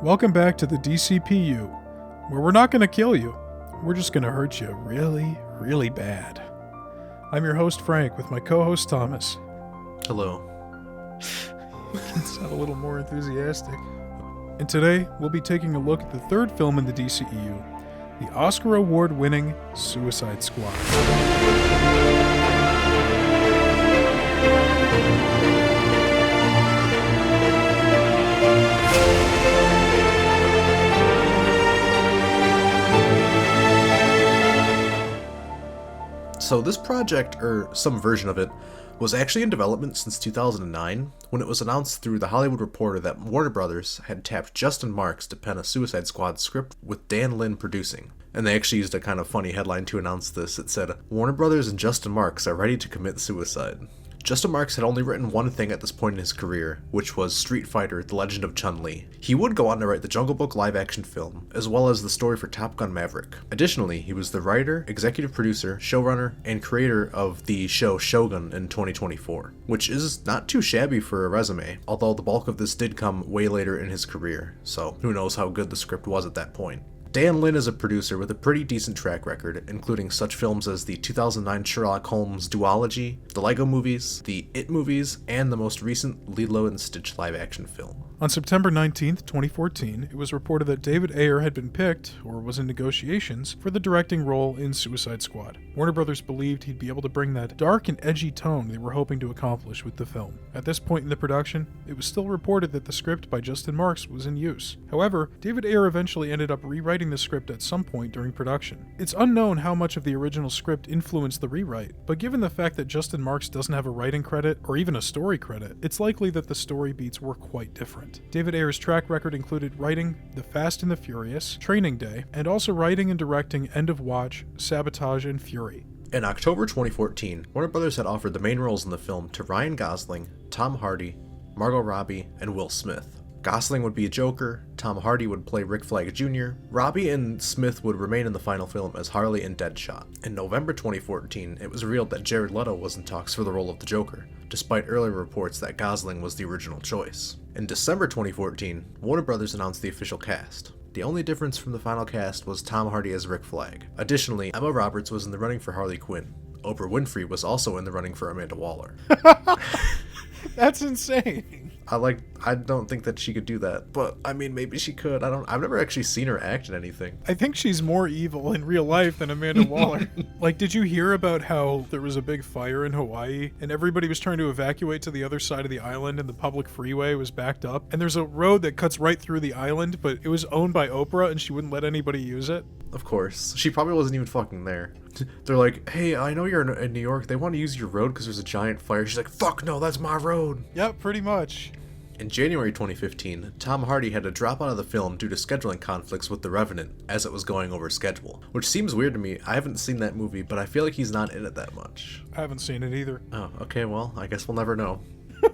Welcome back to the DCPU, where we're not going to kill you. We're just going to hurt you really, really bad. I'm your host, Frank, with my co-host, Thomas. Hello. You can sound a little more enthusiastic. And today, we'll be taking a look at the third film in the DCEU, the Oscar Award-winning Suicide Squad. So this project, or some version of it, was actually in development since 2009, when it was announced through The Hollywood Reporter that Warner Brothers had tapped Justin Marks to pen a Suicide Squad script with Dan Lin producing. And they actually used a kind of funny headline to announce this. It said, "Warner Brothers and Justin Marks are ready to commit suicide." Justin Marks had only written one thing at this point in his career, which was Street Fighter: The Legend of Chun-Li. He would go on to write the Jungle Book live-action film, as well as the story for Top Gun: Maverick. Additionally, he was the writer, executive producer, showrunner, and creator of the show Shogun in 2024, which is not too shabby for a resume, although the bulk of this did come way later in his career, so who knows how good the script was at that point. Dan Lin is a producer with a pretty decent track record, including such films as the 2009 Sherlock Holmes duology, the Lego movies, the It movies, and the most recent Lilo and Stitch live-action film. On September 19th, 2014, it was reported that David Ayer had been picked, or was in negotiations, for the directing role in Suicide Squad. Warner Brothers believed he'd be able to bring that dark and edgy tone they were hoping to accomplish with the film. At this point in the production, it was still reported that the script by Justin Marks was in use. However, David Ayer eventually ended up rewriting the script at some point during production. It's unknown how much of the original script influenced the rewrite, but given the fact that Justin Marks doesn't have a writing credit, or even a story credit, it's likely that the story beats were quite different. David Ayer's track record included writing The Fast and the Furious, Training Day, and also writing and directing End of Watch, Sabotage, and Fury. In October 2014, Warner Brothers had offered the main roles in the film to Ryan Gosling, Tom Hardy, Margot Robbie, and Will Smith. Gosling would be a Joker, Tom Hardy would play Rick Flag Jr., Robbie and Smith would remain in the final film as Harley and Deadshot. In November 2014, it was revealed that Jared Leto was in talks for the role of the Joker, despite earlier reports that Gosling was the original choice. In December 2014, Warner Brothers announced the official cast. The only difference from the final cast was Tom Hardy as Rick Flag. Additionally, Emma Roberts was in the running for Harley Quinn. Oprah Winfrey was also in the running for Amanda Waller. That's insane. I don't think that she could do that, but I mean, maybe she could. I've never actually seen her act in anything. I think she's more evil in real life than Amanda Waller. Did you hear about how there was a big fire in Hawaii and everybody was trying to evacuate to the other side of the island and the public freeway was backed up? And there's a road that cuts right through the island, but it was owned by Oprah and she wouldn't let anybody use it? Of course. She probably wasn't even fucking there. They're like, "Hey, I know you're in New York. They want to use your road because there's a giant fire." She's like, "Fuck no, that's my road." Yep, pretty much. In January 2015, Tom Hardy had to drop out of the film due to scheduling conflicts with The Revenant, as it was going over schedule. Which seems weird to me. I haven't seen that movie, but I feel like he's not in it that much. I haven't seen it either. Oh, okay, well, I guess we'll never know.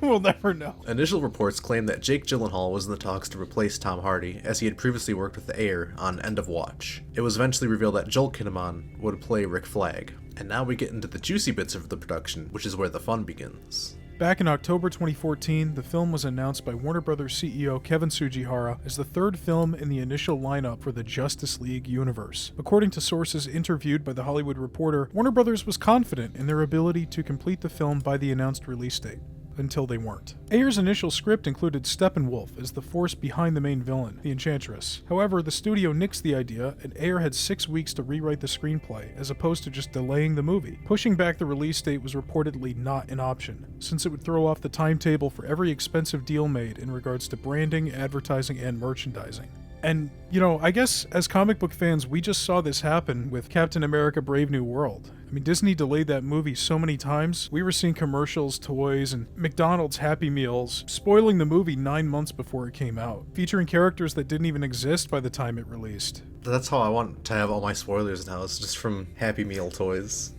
We'll never know. Initial reports claim that Jake Gyllenhaal was in the talks to replace Tom Hardy, as he had previously worked with Ayer on End of Watch. It was eventually revealed that Joel Kinnaman would play Rick Flag. And now we get into the juicy bits of the production, which is where the fun begins. Back in October 2014, the film was announced by Warner Brothers CEO Kevin Tsujihara as the third film in the initial lineup for the Justice League universe. According to sources interviewed by The Hollywood Reporter, Warner Brothers was confident in their ability to complete the film by the announced release date. Until they weren't. Ayer's initial script included Steppenwolf as the force behind the main villain, the Enchantress. However, the studio nixed the idea, and Ayer had 6 weeks to rewrite the screenplay, as opposed to just delaying the movie. Pushing back the release date was reportedly not an option, since it would throw off the timetable for every expensive deal made in regards to branding, advertising, and merchandising. And, I guess as comic book fans, we just saw this happen with Captain America: Brave New World. I mean, Disney delayed that movie so many times. We were seeing commercials, toys, and McDonald's Happy Meals spoiling the movie 9 months before it came out, featuring characters that didn't even exist by the time it released. That's how I want to have all my spoilers now, it's just from Happy Meal toys.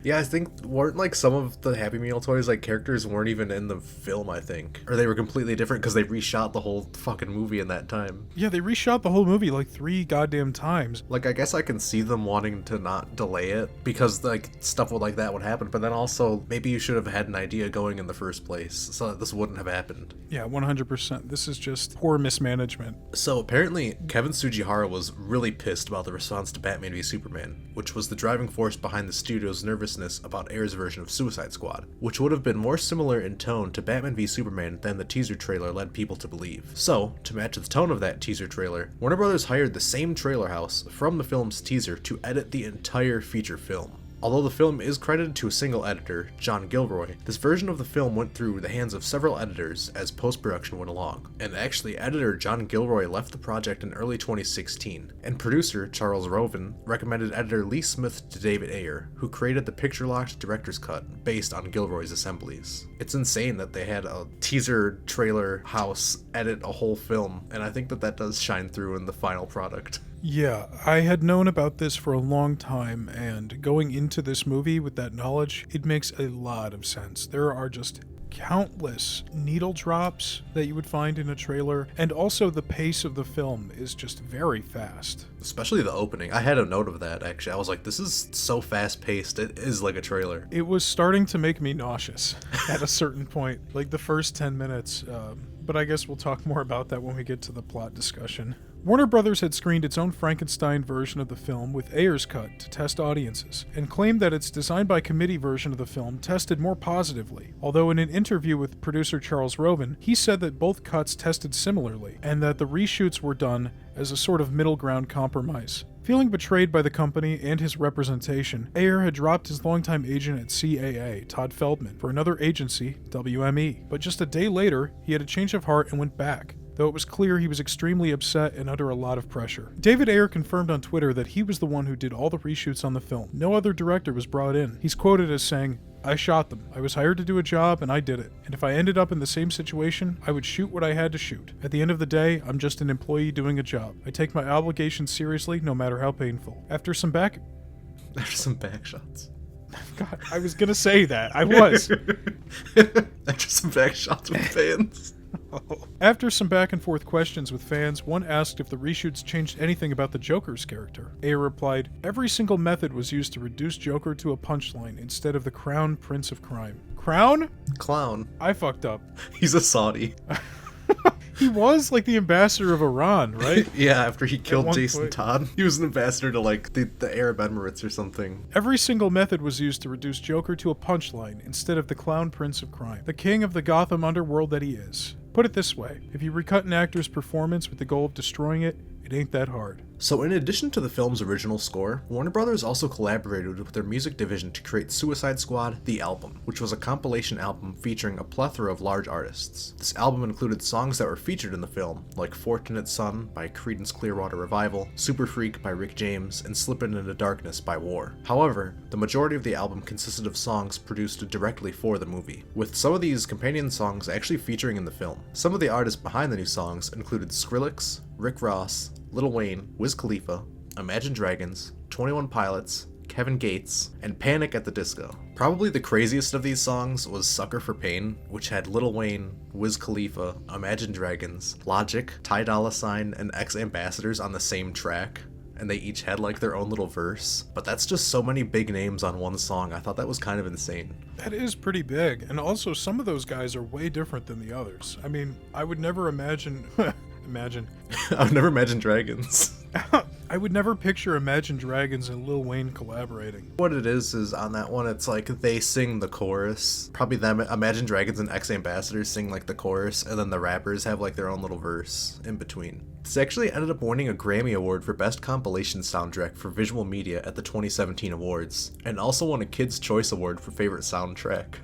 Yeah, I think weren't like some of the Happy Meal toys like characters weren't even in the film, I think. Or they were completely different because they reshot the whole fucking movie in that time. Yeah, they reshot the whole movie like 3 goddamn times. Like, I guess I can see them wanting to not delay it because like stuff like that would happen, but then also maybe you should have had an idea going in the first place so that this wouldn't have happened. Yeah, 100%. This is just poor mismanagement. So apparently, Kevin Sugihara was really pissed about the response to Batman v Superman, which was the driving force behind the studio's nervousness about Ayer's version of Suicide Squad, which would have been more similar in tone to Batman v Superman than the teaser trailer led people to believe. So, to match the tone of that teaser trailer, Warner Brothers hired the same trailer house from the film's teaser to edit the entire feature film. Although the film is credited to a single editor, John Gilroy, this version of the film went through the hands of several editors as post-production went along. And actually, editor John Gilroy left the project in early 2016, and producer Charles Roven recommended editor Lee Smith to David Ayer, who created the picture-locked director's cut based on Gilroy's assemblies. It's insane that they had a teaser trailer house edit a whole film, and I think that does shine through in the final product. Yeah, I had known about this for a long time, and going into this movie with that knowledge, it makes a lot of sense. There are just countless needle drops that you would find in a trailer, and also the pace of the film is just very fast. Especially the opening. I had a note of that, actually. I was like, this is so fast-paced, it is like a trailer. It was starting to make me nauseous at a certain point, like the first 10 minutes, but I guess we'll talk more about that when we get to the plot discussion. Warner Brothers had screened its own Frankenstein version of the film with Ayer's cut to test audiences, and claimed that its designed-by-committee version of the film tested more positively, although in an interview with producer Charles Roven, he said that both cuts tested similarly, and that the reshoots were done as a sort of middle ground compromise. Feeling betrayed by the company and his representation, Ayer had dropped his longtime agent at CAA, Todd Feldman, for another agency, WME, but just a day later, he had a change of heart and went back, though it was clear he was extremely upset and under a lot of pressure. David Ayer confirmed on Twitter that he was the one who did all the reshoots on the film. No other director was brought in. He's quoted as saying, "I shot them. I was hired to do a job, and I did it. And if I ended up in the same situation, I would shoot what I had to shoot. At the end of the day, I'm just an employee doing a job. I take my obligations seriously, no matter how painful." After some back shots. God, I was gonna say that. I was. After some back shots with fans. After some back and forth questions with fans, one asked if the reshoots changed anything about the Joker's character. Ayer replied, "Every single method was used to reduce Joker to a punchline instead of the Crown Prince of Crime." Crown? Clown. I fucked up. He's a Saudi. He was like the ambassador of Iran, right? Yeah, after he killed Jason point. Todd. He was an ambassador to like the Arab Emirates or something. Every single method was used to reduce Joker to a punchline instead of the Clown Prince of Crime, the king of the Gotham underworld that he is. Put it this way, if you recut an actor's performance with the goal of destroying it, it ain't that hard. So in addition to the film's original score, Warner Brothers also collaborated with their music division to create Suicide Squad, the album, which was a compilation album featuring a plethora of large artists. This album included songs that were featured in the film, like Fortunate Son by Creedence Clearwater Revival, Super Freak by Rick James, and Slippin' Into Darkness by War. However, the majority of the album consisted of songs produced directly for the movie, with some of these companion songs actually featuring in the film. Some of the artists behind the new songs included Skrillex, Rick Ross, Lil Wayne, Wiz Khalifa, Imagine Dragons, 21 Pilots, Kevin Gates, and Panic at the Disco. Probably the craziest of these songs was Sucker for Pain, which had Lil Wayne, Wiz Khalifa, Imagine Dragons, Logic, Ty Dolla $ign, and X-Ambassadors on the same track, and they each had like their own little verse. But that's just so many big names on one song. I thought that was kind of insane. That is pretty big, and also some of those guys are way different than the others. I mean, I would never imagine... I would never imagine Dragons. I would never picture Imagine Dragons and Lil Wayne collaborating. What it is on that one, it's like they sing the chorus. Probably them, Imagine Dragons and X-Ambassadors sing like the chorus, and then the rappers have like their own little verse in between. This actually ended up winning a Grammy Award for Best Compilation Soundtrack for Visual Media at the 2017 awards, and also won a Kids' Choice Award for Favorite Soundtrack,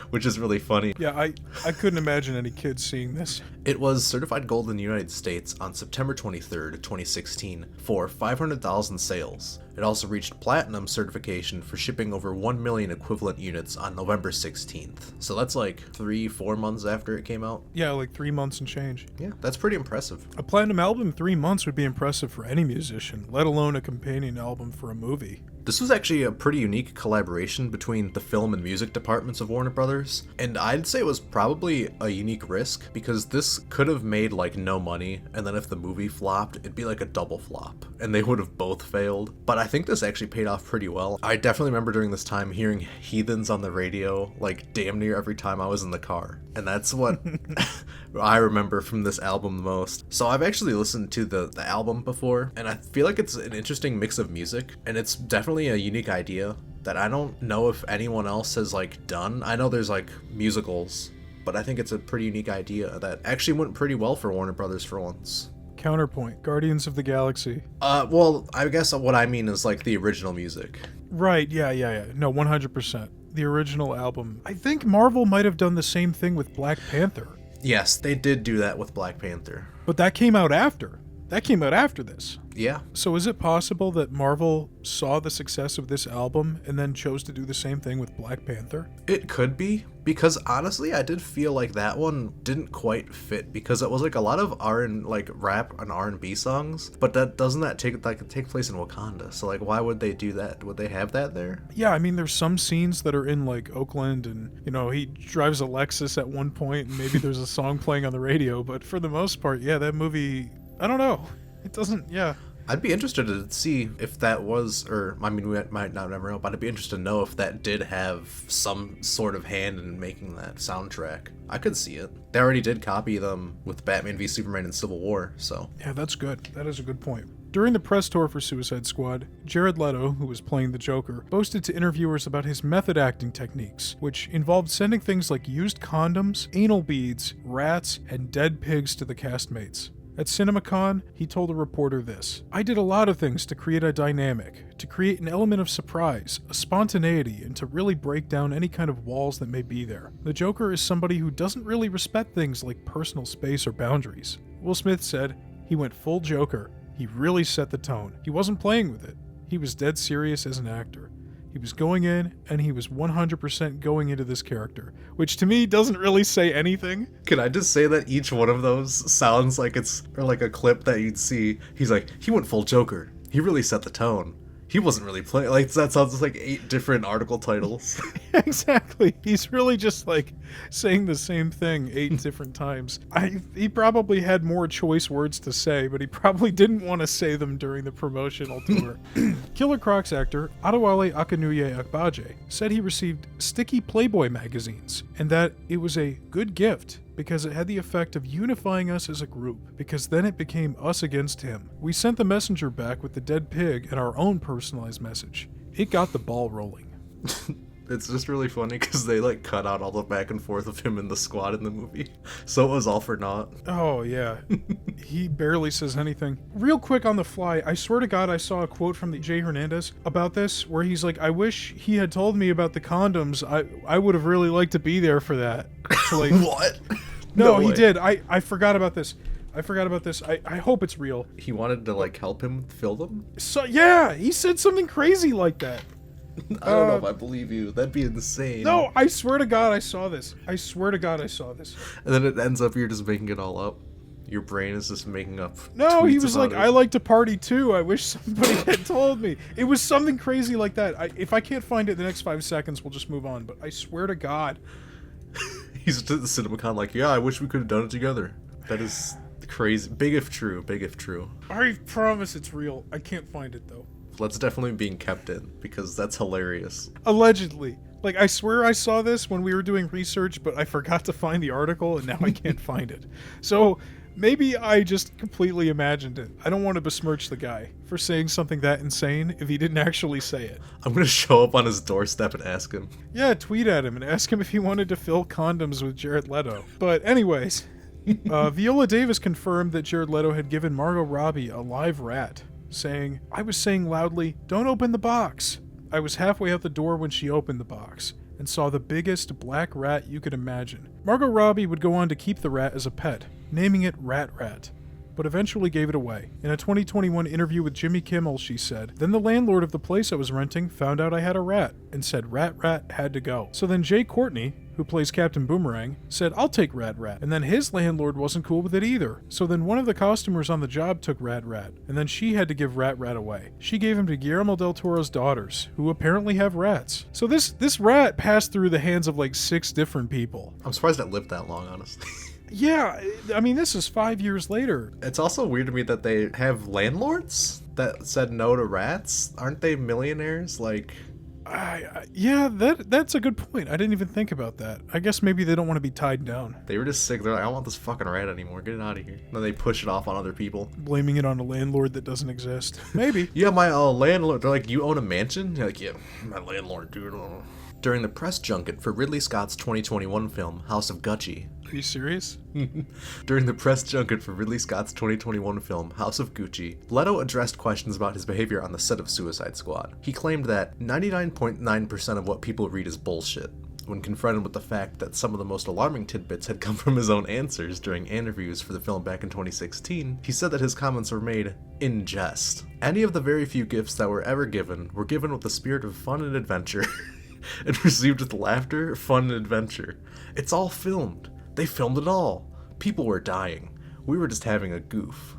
which is really funny. Yeah, I couldn't imagine any kids seeing this. It was certified gold in the United States on September 23rd, 2016 for 500,000 sales. It also reached platinum certification for shipping over 1 million equivalent units on November 16th. So that's like 3-4 months after it came out. Yeah, like 3 months and change. Yeah, that's pretty impressive. A platinum album in 3 months would be impressive for any musician, let alone a companion album for a movie. This was actually a pretty unique collaboration between the film and music departments of Warner Brothers, and I'd say it was probably a unique risk because this could have made like no money, and then if the movie flopped, it'd be like a double flop, and they would have both failed. But I think this actually paid off pretty well. I definitely remember during this time hearing Heathens on the radio like damn near every time I was in the car, and that's what I remember from this album the most. So I've actually listened to the album before, and I feel like it's an interesting mix of music, and it's definitely a unique idea that I don't know if anyone else has like done. I know there's like musicals, but I think it's a pretty unique idea that actually went pretty well for Warner Brothers for once. Counterpoint, Guardians of the Galaxy. Well, I guess what I mean is like the original music. Right, yeah. No, 100%. The original album. I think Marvel might have done the same thing with Black Panther. Yes, they did do that with Black Panther. But that came out after. That came out after this. Yeah. So is it possible that Marvel saw the success of this album and then chose to do the same thing with Black Panther? It could be, because honestly, I did feel like that one didn't quite fit because it was like a lot of rap and R&B songs, but doesn't that take place in Wakanda? So like, why would they do that? Would they have that there? Yeah, I mean, there's some scenes that are in like Oakland, and he drives a Lexus at one point, and maybe there's a song playing on the radio. But for the most part, yeah, that movie, I don't know. It doesn't, yeah. I'd be interested to see if that was, or I mean, we might not never know, but I'd be interested to know if that did have some sort of hand in making that soundtrack. I could see it. They already did copy them with Batman v Superman and Civil War, so. Yeah, that's good. That is a good point. During the press tour for Suicide Squad, Jared Leto, who was playing the Joker, boasted to interviewers about his method acting techniques, which involved sending things like used condoms, anal beads, rats, and dead pigs to the castmates. At CinemaCon, he told a reporter this: "I did a lot of things to create a dynamic, to create an element of surprise, a spontaneity, and to really break down any kind of walls that may be there. The Joker is somebody who doesn't really respect things like personal space or boundaries." Will Smith said, "He went full Joker. He really set the tone. He wasn't playing with it. He was dead serious as an actor. He was going in, and he was 100% going into this character," which to me doesn't really say anything. Can I just say that each one of those sounds like it's or like a clip that you'd see? He's like, he went full Joker. He really set the tone. He wasn't really playing. Like, that sounds like 8 different article titles. Exactly. He's really just like saying the same thing 8 different times. He probably had more choice words to say, but he probably didn't want to say them during the promotional tour. Killer Crocs actor Adewale Akanuye Agbaje said he received sticky Playboy magazines and that it was a good gift because it had the effect of unifying us as a group, because then it became us against him. We sent the messenger back with the dead pig and our own personalized message. It got the ball rolling. It's just really funny because they like cut out all the back and forth of him in the squad in the movie, so it was all for naught. Oh yeah. He barely says anything. Real quick on the fly, I swear to God I saw a quote from the Jay Hernandez about this where he's like, "I wish he had told me about the condoms. I would have really liked to be there for that." So, like, what? No, he did. I forgot about this. I hope it's real. He wanted to like help him fill them? So yeah, he said something crazy like that. I don't know if I believe you. That'd be insane. No, I swear to God I saw this. And then it ends up you're just making it all up. Your brain is just making up. No, he was like, it. "I like to party too. I wish somebody had told me." It was something crazy like that. If I can't find it in the next 5 seconds, we'll just move on. But I swear to God. He's to the CinemaCon like, "Yeah, I wish we could have done it together." That is crazy. Big if true. I promise it's real. I can't find it though. That's definitely being kept in because that's hilarious. Allegedly. Like, I swear I saw this when we were doing research, but I forgot to find the article and now I can't find it. So maybe I just completely imagined it. I don't want to besmirch the guy for saying something that insane if he didn't actually say it. I'm going to show up on his doorstep and ask him. Yeah, tweet at him and ask him if he wanted to fill condoms with Jared Leto. But anyways, Viola Davis confirmed that Jared Leto had given Margot Robbie a live rat, saying, "I was saying loudly, 'Don't open the box.' I was halfway out the door when she opened the box and saw the biggest black rat you could imagine." Margot Robbie would go on to keep the rat as a pet, naming it Rat Rat, but eventually gave it away. In a 2021 interview with Jimmy Kimmel, she said, "Then the landlord of the place I was renting found out I had a rat and said Rat Rat had to go. So then Jay Courtney, who plays Captain Boomerang, said, "I'll take Rat Rat." And then his landlord wasn't cool with it either. So then one of the costumers on the job took Rat Rat, and then she had to give Rat Rat away. She gave him to Guillermo del Toro's daughters, who apparently have rats. So this rat passed through the hands of like 6 different people. I'm surprised it lived that long, honestly. Yeah, I mean, this is 5 years later. It's also weird to me that they have landlords that said no to rats. Aren't they millionaires? Like... yeah, that's a good point. I didn't even think about that. I guess maybe they don't want to be tied down. They were just sick. They're like, I don't want this fucking rat anymore. Get it out of here. And then they push it off on other people. Blaming it on a landlord that doesn't exist. Maybe. Yeah, my landlord. They're like, you own a mansion? You're like, yeah, my landlord, dude. During the press junket for Ridley Scott's 2021 film, House of Gucci. Are you serious? During the press junket for Ridley Scott's 2021 film, House of Gucci, Leto addressed questions about his behavior on the set of Suicide Squad. He claimed that 99.9% of what people read is bullshit. When confronted with the fact that some of the most alarming tidbits had come from his own answers during interviews for the film back in 2016, he said that his comments were made in jest. Any of the very few gifts that were ever given were given with the spirit of fun and adventure. And received with laughter, fun, and adventure. It's all filmed. They filmed it all. People were dying. We were just having a goof.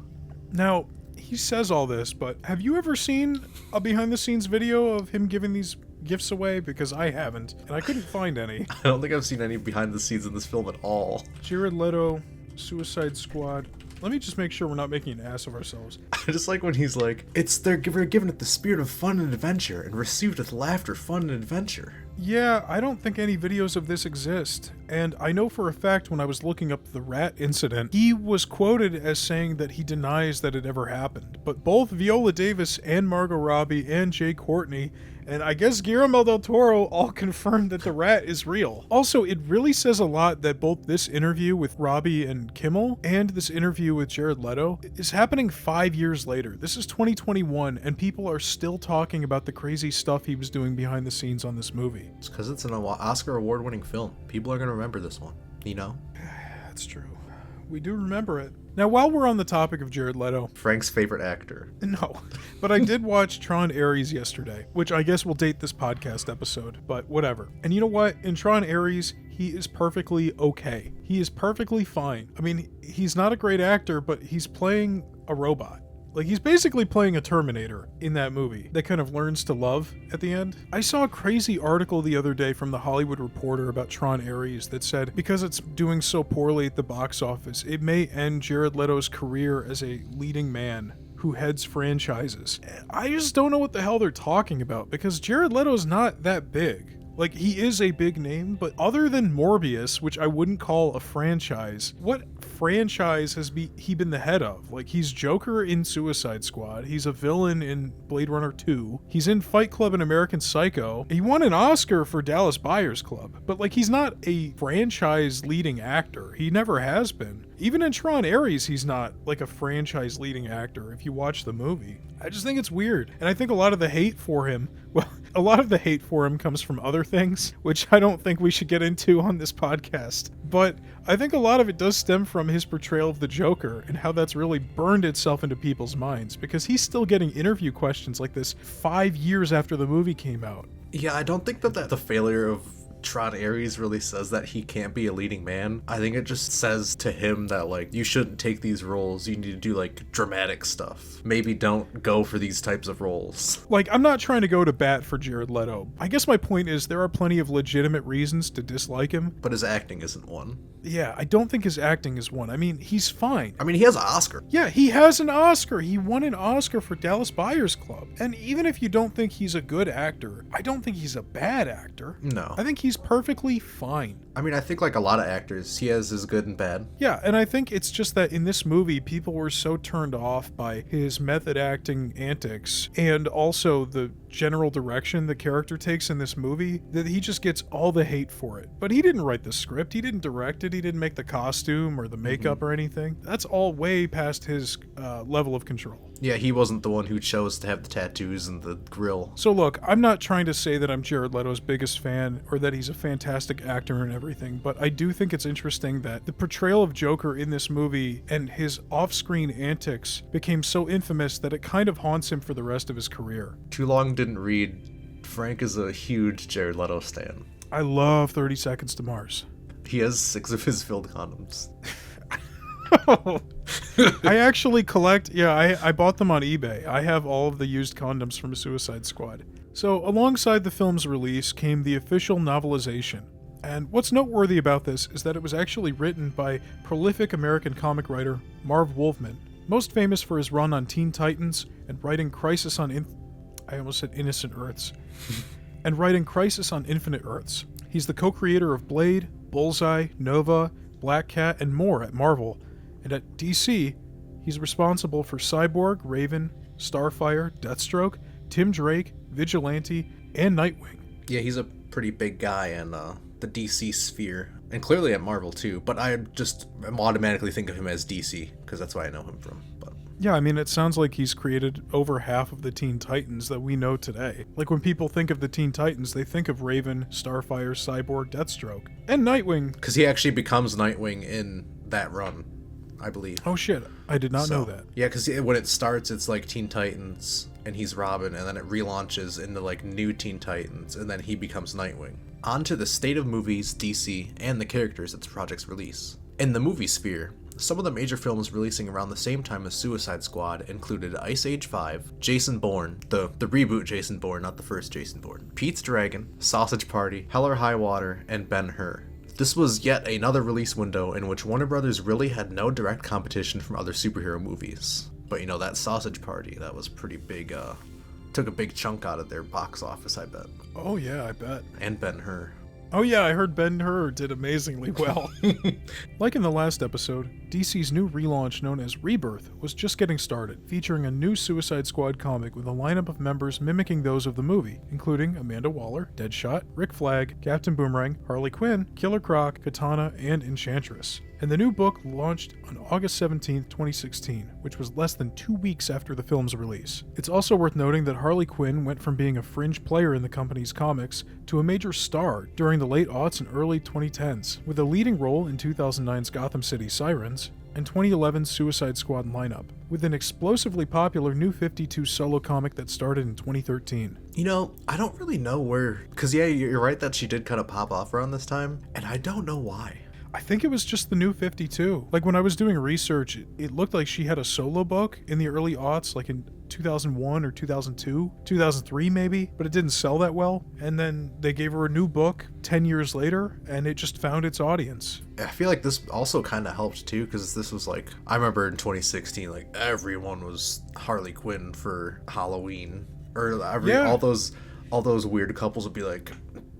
Now, he says all this, but have you ever seen a behind-the-scenes video of him giving these gifts away? Because I haven't, and I couldn't find any. I don't think I've seen any behind the scenes in this film at all. Jared Leto, Suicide Squad. Let me just make sure we're not making an ass of ourselves. I just like when he's like, they're given it the spirit of fun and adventure, and received with laughter, fun, and adventure. Yeah, I don't think any videos of this exist. And I know for a fact when I was looking up the rat incident, he was quoted as saying that he denies that it ever happened. But both Viola Davis and Margot Robbie and Jay Courtney and I guess Guillermo del Toro all confirmed that the rat is real. Also, it really says a lot that both this interview with Robbie and Kimmel and this interview with Jared Leto is happening 5 years later. This is 2021, and people are still talking about the crazy stuff he was doing behind the scenes on this movie. It's because it's an Oscar award-winning film. People are going to remember this one, you know? That's true. We do remember it. Now, while we're on the topic of Jared Leto... Frank's favorite actor. No, but I did watch Tron Ares yesterday, which I guess will date this podcast episode, but whatever. And you know what? In Tron Ares, he is perfectly okay. He is perfectly fine. I mean, he's not a great actor, but he's playing a robot. Like, he's basically playing a Terminator in that movie that kind of learns to love at the end. I saw a crazy article the other day from The Hollywood Reporter about Tron Ares that said because it's doing so poorly at the box office, it may end Jared Leto's career as a leading man who heads franchises. I just don't know what the hell they're talking about because Jared Leto's not that big. Like, he is a big name, but other than Morbius, which I wouldn't call a franchise, what franchise has he been the head of? Like, he's Joker in Suicide Squad, he's a villain in Blade Runner 2, he's in Fight Club and American Psycho, he won an Oscar for Dallas Buyers Club, but like, he's not a franchise leading actor. He never has been. Even in Tron Ares, he's not like a franchise leading actor if you watch the movie. I just think it's weird. And I think a lot of the hate for him, well, a lot of the hate for him comes from other things, which I don't think we should get into on this podcast. But I think a lot of it does stem from his portrayal of the Joker and how that's really burned itself into people's minds because he's still getting interview questions like this 5 years after the movie came out. Yeah, I don't think that the failure of Tron Ares really says that he can't be a leading man. I think it just says to him that, like, you shouldn't take these roles. You need to do, like, dramatic stuff. Maybe don't go for these types of roles. Like, I'm not trying to go to bat for Jared Leto. I guess my point is there are plenty of legitimate reasons to dislike him. But his acting isn't one. Yeah, I don't think his acting is one. I mean, he's fine. I mean, he has an Oscar. Yeah, he has an Oscar. He won an Oscar for Dallas Buyers Club. And even if you don't think he's a good actor, I don't think he's a bad actor. No. I think he's perfectly fine. I mean, I think like a lot of actors, he has his good and bad. Yeah, and I think it's just that in this movie, people were so turned off by his method acting antics and also the general direction the character takes in this movie that he just gets all the hate for it. But he didn't write the script, he didn't direct it, he didn't make the costume or the makeup or anything. That's all way past his level of control. Yeah, he wasn't the one who chose to have the tattoos and the grill. So look, I'm not trying to say that I'm Jared Leto's biggest fan or that he's a fantastic actor and everything, but I do think it's interesting that the portrayal of Joker in this movie and his off-screen antics became so infamous that it kind of haunts him for the rest of his career. Too long didn't read. Frank is a huge Jared Leto stan. I love 30 Seconds to Mars. He has 6 of his filled condoms. I actually collect, I bought them on eBay. I have all of the used condoms from Suicide Squad. So, alongside the film's release came the official novelization. And what's noteworthy about this is that it was actually written by prolific American comic writer Marv Wolfman, most famous for his run on Teen Titans and writing Crisis on Innocent Earths. and writing Crisis on Infinite Earths. He's the co-creator of Blade, Bullseye, Nova, Black Cat, and more at Marvel. And at DC, he's responsible for Cyborg, Raven, Starfire, Deathstroke, Tim Drake, Vigilante, and Nightwing. Yeah, he's a pretty big guy in the DC sphere, and clearly at Marvel too, but I just automatically think of him as DC, because that's why I know him from. But yeah, I mean, it sounds like he's created over half of the Teen Titans that we know today. Like, when people think of the Teen Titans, they think of Raven, Starfire, Cyborg, Deathstroke, and Nightwing. Because he actually becomes Nightwing in that run, I believe. Oh shit, I did not know that. Yeah, because when it starts, it's like Teen Titans, and he's Robin, and then it relaunches into like new Teen Titans, and then he becomes Nightwing. On to the state of movies, DC, and the characters at the project's release. In the movie sphere, some of the major films releasing around the same time as Suicide Squad included Ice Age 5, Jason Bourne, the reboot Jason Bourne, not the first Jason Bourne, Pete's Dragon, Sausage Party, Hell or High Water, and Ben-Hur. This was yet another release window in which Warner Brothers really had no direct competition from other superhero movies. But you know, that Sausage Party, that was pretty big, took a big chunk out of their box office, I bet. Oh yeah, I bet. And Ben-Hur. Oh yeah, I heard Ben-Hur did amazingly well. Like in the last episode, DC's new relaunch known as Rebirth was just getting started, featuring a new Suicide Squad comic with a lineup of members mimicking those of the movie, including Amanda Waller, Deadshot, Rick Flag, Captain Boomerang, Harley Quinn, Killer Croc, Katana, and Enchantress. And the new book launched on August 17, 2016, which was less than 2 weeks after the film's release. It's also worth noting that Harley Quinn went from being a fringe player in the company's comics to a major star during the late aughts and early 2010s, with a leading role in 2009's Gotham City Sirens and 2011's Suicide Squad lineup, with an explosively popular New 52 solo comic that started in 2013. You know, I don't really know where, because yeah, you're right that she did kind of pop off around this time, and I don't know why. I think it was just the New 52. Like, when I was doing research, it looked like she had a solo book in the early aughts, like in 2001 or 2002, 2003 maybe, but it didn't sell that well. And then they gave her a new book 10 years later, and it just found its audience. I feel like this also kind of helped too, because this was like, I remember in 2016, like everyone was Harley Quinn for Halloween, or all those weird couples would be like,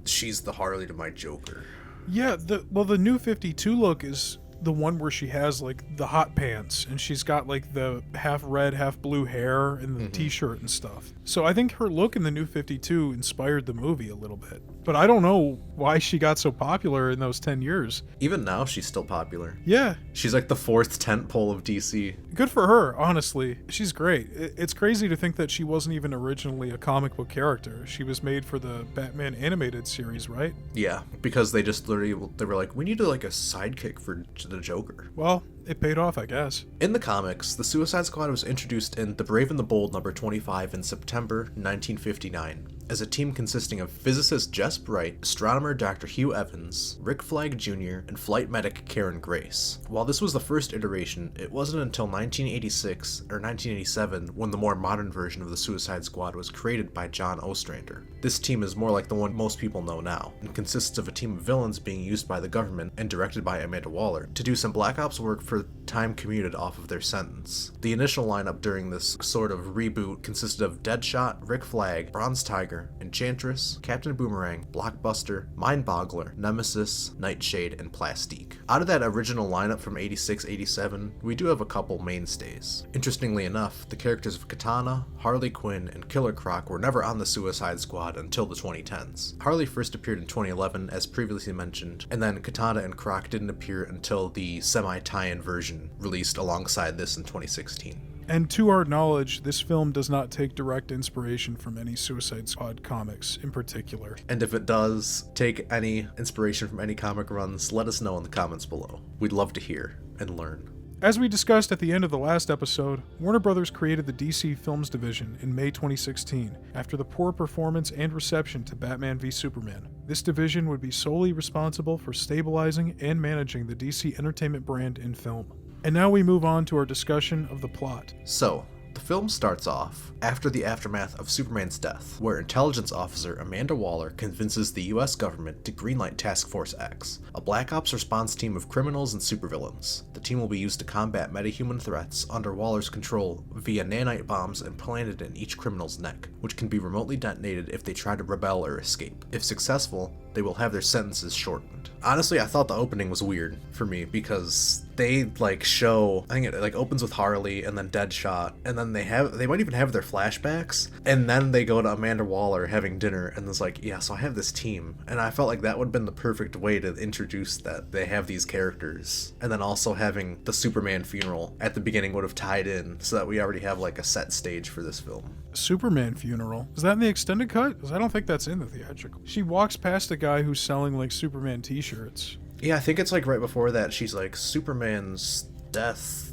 she's the Harley to my Joker. Yeah, the New 52 look is the one where she has like the hot pants and she's got like the half red, half blue hair and the t-shirt and stuff. So I think her look in the New 52 inspired the movie a little bit. But I don't know why she got so popular in those 10 years. Even now, she's still popular. Yeah. She's like the 4th tentpole of DC. Good for her, honestly. She's great. It's crazy to think that she wasn't even originally a comic book character. She was made for the Batman animated series, right? Yeah, because they were like, we need a sidekick for the Joker. Well, it paid off, I guess. In the comics, the Suicide Squad was introduced in The Brave and the Bold number 25 in September 1959, as a team consisting of physicist Jess Bright, astronomer Dr. Hugh Evans, Rick Flag Jr., and flight medic Karen Grace. While this was the first iteration, it wasn't until 1986 or 1987 when the more modern version of the Suicide Squad was created by John Ostrander. This team is more like the one most people know now, and consists of a team of villains being used by the government and directed by Amanda Waller to do some Black Ops work for time commuted off of their sentence. The initial lineup during this sort of reboot consisted of Deadshot, Rick Flag, Bronze Tiger, Enchantress, Captain Boomerang, Blockbuster, Mindboggler, Nemesis, Nightshade, and Plastique. Out of that original lineup from 86-87, we do have a couple mainstays. Interestingly enough, the characters of Katana, Harley Quinn, and Killer Croc were never on the Suicide Squad until the 2010s. Harley first appeared in 2011, as previously mentioned, and then Katana and Croc didn't appear until the semi-tie-in version released alongside this in 2016. And to our knowledge, this film does not take direct inspiration from any Suicide Squad comics in particular. And if it does take any inspiration from any comic runs, let us know in the comments below. We'd love to hear and learn. As we discussed at the end of the last episode, Warner Brothers created the DC Films division in May 2016 after the poor performance and reception to Batman v Superman. This division would be solely responsible for stabilizing and managing the DC Entertainment brand in film. And now we move on to our discussion of the plot. So, the film starts off after the aftermath of Superman's death, where intelligence officer Amanda Waller convinces the US government to greenlight Task Force X, a Black Ops response team of criminals and supervillains. The team will be used to combat metahuman threats under Waller's control via nanite bombs implanted in each criminal's neck, which can be remotely detonated if they try to rebel or escape. If successful, they will have their sentences shortened. Honestly, I thought the opening was weird for me because they show, I think it opens with Harley and then Deadshot, and then they might even have their flashbacks, and then they go to Amanda Waller having dinner, and it's yeah, so I have this team, and I felt like that would have been the perfect way to introduce that they have these characters, and then also having the Superman funeral at the beginning would have tied in so that we already have a set stage for this film. Superman funeral? Is that in the extended cut? Because I don't think that's in the theatrical. She walks past a guy who's selling Superman t-shirts. Yeah, I think it's right before that. She's Superman's death.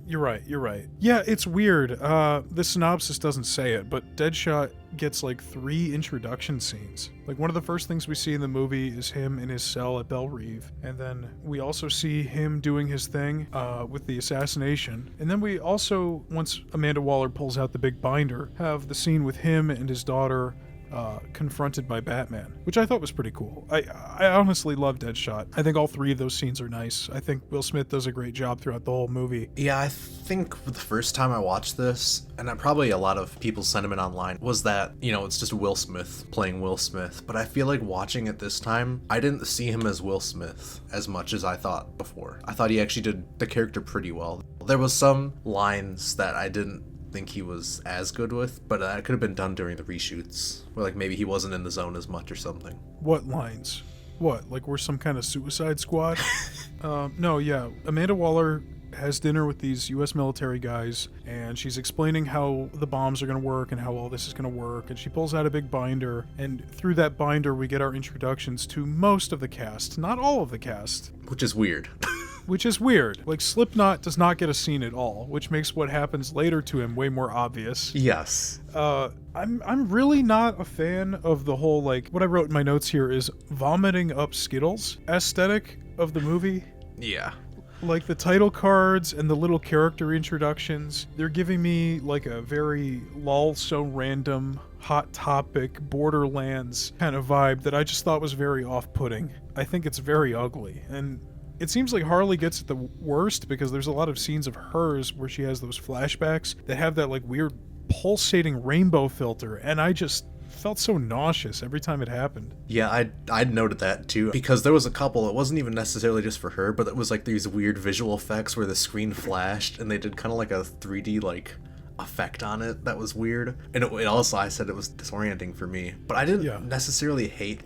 You're right. Yeah, it's weird. The synopsis doesn't say it, but Deadshot gets 3 introduction scenes. One of the first things we see in the movie is him in his cell at Belle Reve, and then we also see him doing his thing with the assassination. And then we also, once Amanda Waller pulls out the big binder, have the scene with him and his daughter confronted by Batman, which I thought was pretty cool. I honestly love Deadshot. I think all 3 of those scenes are nice. I think Will Smith does a great job throughout the whole movie. Yeah, I think the first time I watched this, and probably a lot of people's sentiment online, was that, it's just Will Smith playing Will Smith. But I feel like watching it this time, I didn't see him as Will Smith as much as I thought before. I thought he actually did the character pretty well. There was some lines that I didn't think he was as good with, but it could have been done during the reshoots, where maybe he wasn't in the zone as much or something. What lines? What, we're some kind of Suicide Squad? No, yeah. Amanda Waller has dinner with these US military guys, and she's explaining how the bombs are going to work and how all this is going to work, and she pulls out a big binder, and through that binder we get our introductions to most of the cast, not all of the cast. Which is weird. Which is weird. Slipknot does not get a scene at all, which makes what happens later to him way more obvious. Yes. I'm really not a fan of the whole, what I wrote in my notes here is vomiting up Skittles aesthetic of the movie. Yeah. The title cards and the little character introductions, they're giving me a very lol so random, Hot Topic, Borderlands kind of vibe that I just thought was very off-putting. I think it's very ugly, and it seems like Harley gets it the worst because there's a lot of scenes of hers where she has those flashbacks that have that weird pulsating rainbow filter, and I just felt so nauseous every time it happened. Yeah, I noted that too, because there was a couple, it wasn't even necessarily just for her, but it was these weird visual effects where the screen flashed and they did kind of a 3D effect on it that was weird, and it also, I said it was disorienting for me, but I didn't necessarily hate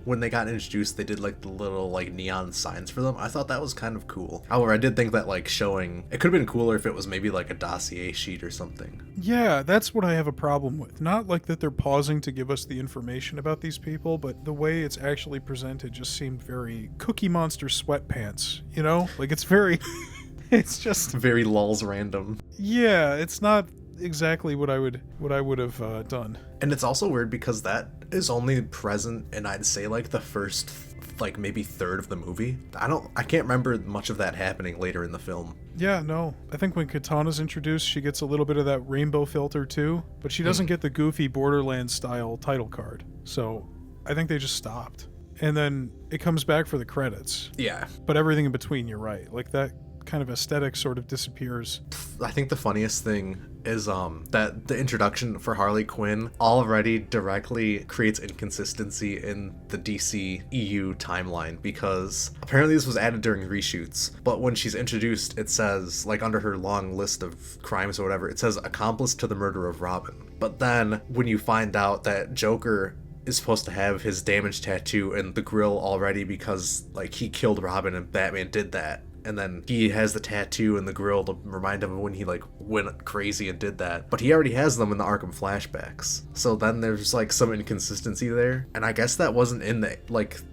when they got introduced, they did the little neon signs for them. I thought that was kind of cool. However, I did think that showing, it could have been cooler if it was maybe a dossier sheet or something. Yeah, that's what I have a problem with. Not that they're pausing to give us the information about these people, but the way it's actually presented just seemed very Cookie Monster sweatpants, it's very it's just very lulz random. Yeah, it's not exactly what I would have done. And it's also weird because that is only present in, I'd say, the first maybe third of the movie. I can't remember much of that happening later in the film. Yeah, no. I think when Katana's introduced, she gets a little bit of that rainbow filter too, but she doesn't get the goofy Borderlands style title card. So I think they just stopped. And then it comes back for the credits. Yeah. But everything in between, you're right. That kind of aesthetic sort of disappears. I think the funniest thing is that the introduction for Harley Quinn already directly creates inconsistency in the DCEU timeline, because apparently this was added during reshoots, but when she's introduced, it says, under her long list of crimes or whatever, it says accomplice to the murder of Robin. But then when you find out that Joker is supposed to have his damage tattoo in the grill already because he killed Robin and Batman did that, and then he has the tattoo in the grill to remind him of when he went crazy and did that, but he already has them in the Arkham flashbacks. So then there's some inconsistency there, and I guess that wasn't in the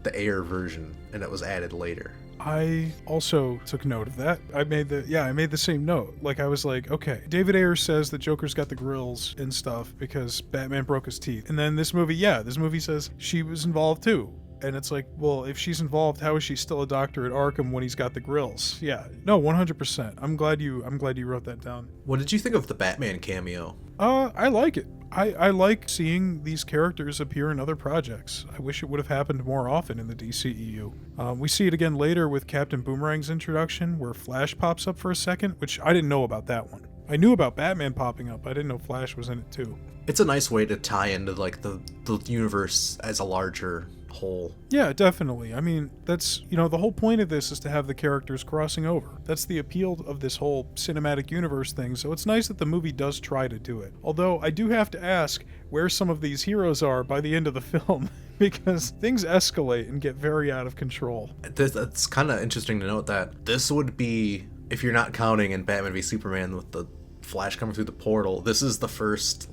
the Ayer version, and it was added later. I also took note of that. I made the same note. Like, I was like, okay, David Ayer says that Joker's got the grills and stuff because Batman broke his teeth. And then this movie says she was involved too. And it's like, well, if she's involved, how is she still a doctor at Arkham when he's got the grills? Yeah, no, 100%. I'm glad you wrote that down. What did you think of the Batman cameo? I like it. I like seeing these characters appear in other projects. I wish it would have happened more often in the DCEU. We see it again later with Captain Boomerang's introduction, where Flash pops up for a second, which I didn't know about that one. I knew about Batman popping up. I didn't know Flash was in it too. It's a nice way to tie into like the universe as a larger whole. Yeah, definitely. I mean, that's, the whole point of this is to have the characters crossing over. That's the appeal of this whole cinematic universe thing, so it's nice that the movie does try to do it. Although I do have to ask where some of these heroes are by the end of the film, because things escalate and get very out of control. That's kind of interesting to note that this would be, if you're not counting in Batman v Superman with the Flash coming through the portal, this is the first,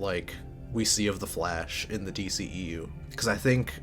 we see of the Flash in the DCEU. Because I think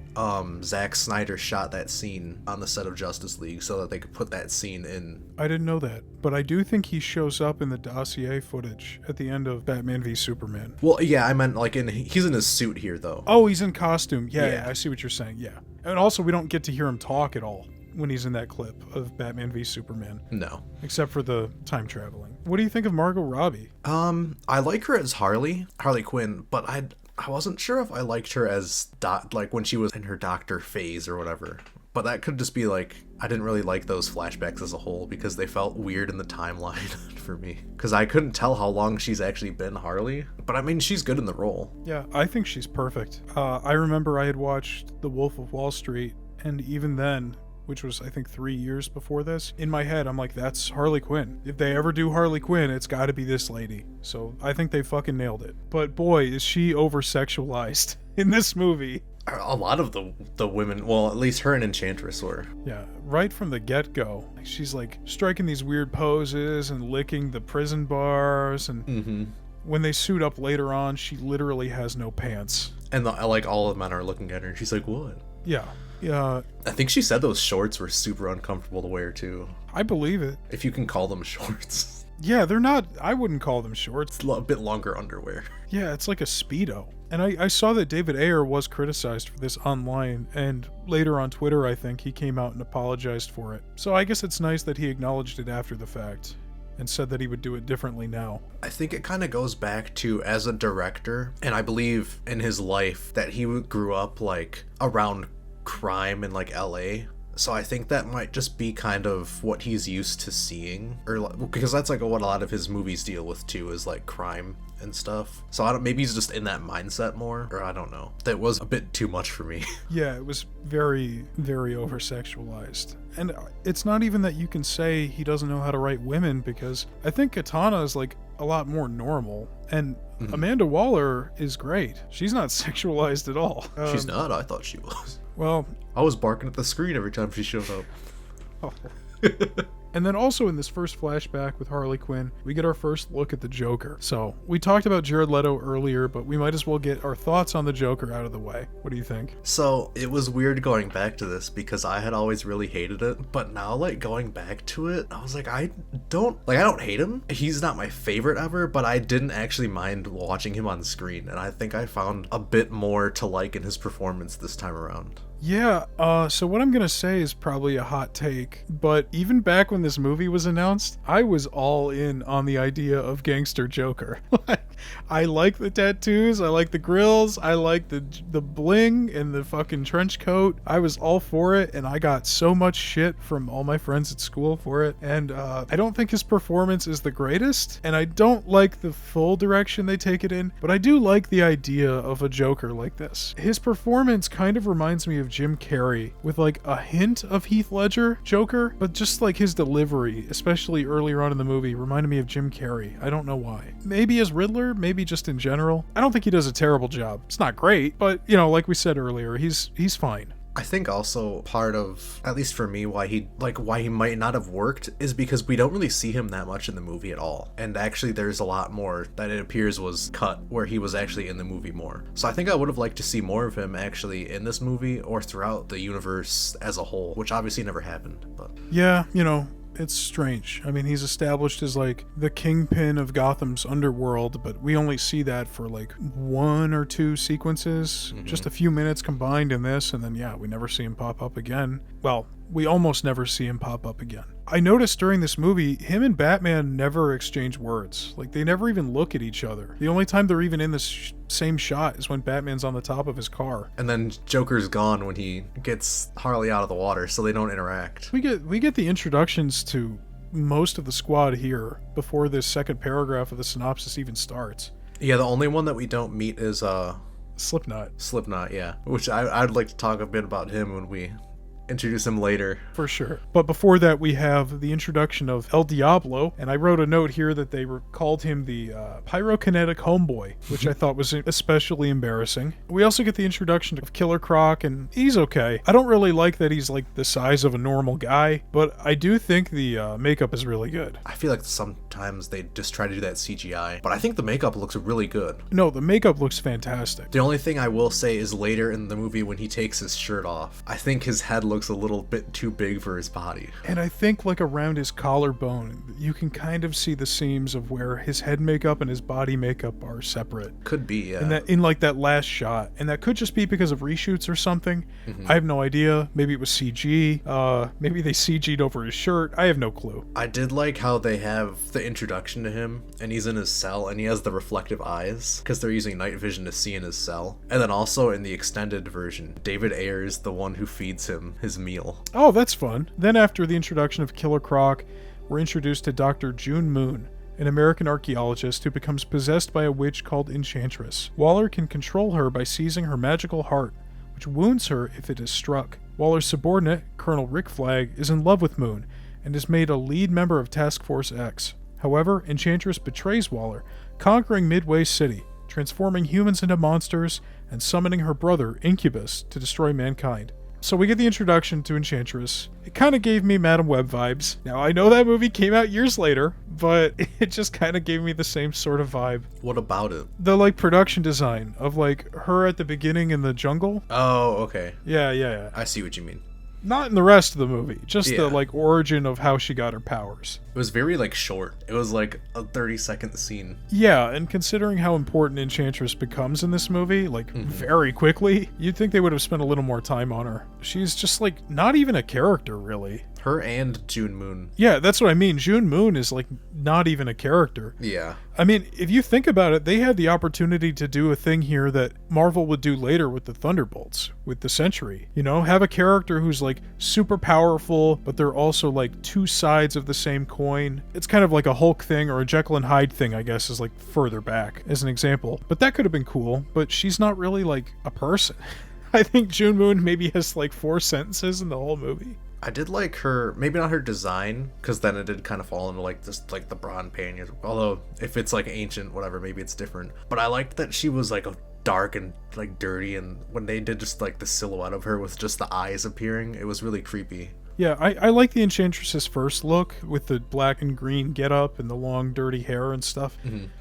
Zack Snyder shot that scene on the set of Justice League so that they could put that scene in. I didn't know that, but I do think he shows up in the dossier footage at the end of Batman v Superman. Well, yeah, I meant he's in his suit here, though. Oh, he's in costume. Yeah, I see what you're saying, yeah. And also, we don't get to hear him talk at all when he's in that clip of Batman v Superman. No. Except for the time traveling. What do you think of Margot Robbie? I like her as Harley Quinn, but I wasn't sure if I liked her as when she was in her doctor phase or whatever. But that could just be I didn't really like those flashbacks as a whole because they felt weird in the timeline for me. Because I couldn't tell how long she's actually been Harley. But I mean, she's good in the role. Yeah, I think she's perfect. I remember I had watched The Wolf of Wall Street, and even then, which was, I think, 3 years before this, in my head, I'm like, that's Harley Quinn. If they ever do Harley Quinn, it's gotta be this lady. So I think they fucking nailed it. But boy, is she over-sexualized in this movie. A lot of the women, well, at least her and Enchantress were. Yeah, right from the get-go. She's striking these weird poses and licking the prison bars, and when they suit up later on, she literally has no pants. And all the men are looking at her, and she's like, what? Yeah. Yeah. I think she said those shorts were super uncomfortable to wear too. I believe it. If you can call them shorts. Yeah, they're not, I wouldn't call them shorts. It's a bit longer underwear. Yeah, it's like a Speedo. And I saw that David Ayer was criticized for this online, and later on Twitter, I think, he came out and apologized for it. So I guess it's nice that he acknowledged it after the fact and said that he would do it differently now. I think it kind of goes back to, as a director, and I believe in his life, that he grew up around crime in LA, so I think that might just be kind of what he's used to seeing, or because that's what a lot of his movies deal with too, is crime and stuff. So maybe he's just in that mindset more, or I don't know. That was a bit too much for me. Yeah, it was very, very over-sexualized. And it's not even that you can say he doesn't know how to write women, because I think Katana is a lot more normal, and Amanda Waller is great. She's not sexualized at all. She's not? I thought she was. Well, I was barking at the screen every time she showed up. Oh. And then also in this first flashback with Harley Quinn, we get our first look at the Joker. So we talked about Jared Leto earlier, but we might as well get our thoughts on the Joker out of the way. What do you think? So it was weird going back to this because I had always really hated it, but now going back to it, I was I don't hate him. He's not my favorite ever, but I didn't actually mind watching him on screen, and I think I found a bit more to like in his performance this time around. Yeah, so what I'm gonna say is probably a hot take, but even back when this movie was announced, I was all in on the idea of Gangster Joker. I like the tattoos, I like the grills, I like the bling and the fucking trench coat. I was all for it, and I got so much shit from all my friends at school for it, and I don't think his performance is the greatest, and I don't like the full direction they take it in, but I do like the idea of a Joker like this. His performance kind of reminds me of Jim Carrey, with a hint of Heath Ledger Joker, but just his delivery, especially earlier on in the movie, reminded me of Jim Carrey. I don't know why. Maybe as Riddler, maybe just in general. I don't think he does a terrible job. It's not great, but like we said earlier, he's fine. I think also part of, at least for me, why he might not have worked is because we don't really see him that much in the movie at all. And actually there's a lot more that it appears was cut where he was actually in the movie more. So I think I would have liked to see more of him actually in this movie or throughout the universe as a whole, which obviously never happened. But yeah, it's strange. I mean, he's established as like the kingpin of Gotham's underworld, but we only see that for like 1 or 2 sequences, just a few minutes combined in this, and then we never see him pop up again. Well, we almost never see him pop up again. I noticed during this movie, him and Batman never exchange words. Like, they never even look at each other. The only time they're even in this same shot is when Batman's on the top of his car. And then Joker's gone when he gets Harley out of the water, so they don't interact. We get the introductions to most of the squad here before this second paragraph of the synopsis even starts. Yeah, the only one that we don't meet is Slipknot. Slipknot, yeah. Which I'd like to talk a bit about him when we introduce him later. For sure. But before that, we have the introduction of El Diablo, and I wrote a note here that they called him the pyrokinetic homeboy, which I thought was especially embarrassing. We also get the introduction of Killer Croc, and he's okay. I don't really like that he's like the size of a normal guy, but I do think the makeup is really good. I feel like sometimes they just try to do that CGI, but I think the makeup looks really good. No, the makeup looks fantastic. The only thing I will say is later in the movie when he takes his shirt off, I think his head looks a little bit too big for his body. And I think like around his collarbone, you can kind of see the seams of where his head makeup and his body makeup are separate. Could be, yeah. And that in like that last shot. And that could just be because of reshoots or something. I have no idea. Maybe it was CG. Maybe they CG'd over his shirt. I have no clue. I did like how they have the introduction to him and he's in his cell and he has the reflective eyes because they're using night vision to see in his cell. And then also in the extended version, David Ayer is the one who feeds him his meal. Oh, that's fun. Then after the introduction of Killer Croc, we're introduced to Dr. June Moon, an American archaeologist who becomes possessed by a witch called Enchantress. Waller can control her by seizing her magical heart, which wounds her if it is struck. Waller's subordinate, Colonel Rick Flag, is in love with Moon and is made a lead member of Task Force X. However, Enchantress betrays Waller, conquering Midway City, transforming humans into monsters, and summoning her brother, Incubus, to destroy mankind. So we get the introduction to Enchantress. It kind of gave me Madam Web vibes. Now, I know that movie came out years later, but it just kind of gave me the same sort of vibe. What about it? The, like, production design of, like, her at the beginning in the jungle. Oh, okay. Yeah. I see what you mean. Not in the rest of the movie, just the, like, origin of how she got her powers. It was very, like, short. It was, like, a 30-second scene. Yeah, and considering how important Enchantress becomes in this movie, like, very quickly, you'd think they would have spent a little more time on her. She's just, like, not even a character, really. Her and June Moon. Yeah, that's what I mean. June Moon is, like, not even a character. Yeah. I mean, if you think about it, they had the opportunity to do a thing here that Marvel would do later with the Thunderbolts, with the Century. You know, have a character who's, like, super powerful, but they're also, like, two sides of the same coin. It's kind of like a Hulk thing, or a Jekyll and Hyde thing, I guess, is, like, further back, as an example. But that could have been cool, but she's not really, like, a person. I think June Moon maybe has, like, 4 sentences in the whole movie. I did like her, maybe not her design, because then it did kind of fall into like this, like the brawn panniers. Although if it's like ancient, whatever, maybe it's different. But I liked that she was like a dark and like dirty, and when they did just like the silhouette of her with just the eyes appearing, it was really creepy. Yeah, I like the Enchantress's first look with the black and green getup and the long dirty hair and stuff.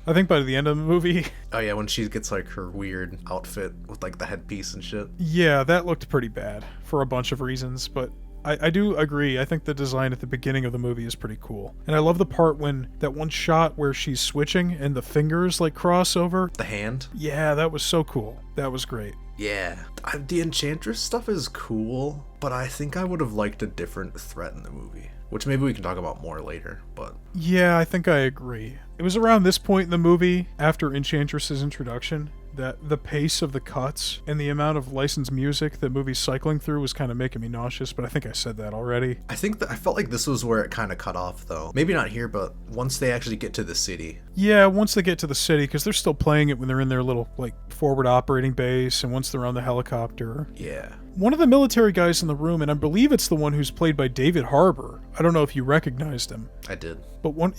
I think by the end of the movie... Oh yeah, when she gets like her weird outfit with like the headpiece and shit. Yeah, that looked pretty bad for a bunch of reasons, but I do agree. I think the design at the beginning of the movie is pretty cool. And I love the part when that one shot where she's switching and the fingers like cross over. The hand? Yeah, that was so cool. That was great. Yeah. The Enchantress stuff is cool, but I think I would have liked a different threat in the movie, which maybe we can talk about more later, but... Yeah, I think I agree. It was around this point in the movie, after Enchantress's introduction, that the pace of the cuts and the amount of licensed music that movie's cycling through was kind of making me nauseous, but I think I said that already. I think that I felt like this was where it kind of cut off, though. Maybe not here, but once they actually get to the city. Yeah, once they get to the city, because they're still playing it when they're in their little, like, forward operating base and once they're on the helicopter. Yeah. One of the military guys in the room, and I believe it's the one who's played by David Harbour. I don't know if you recognized him. I did. But one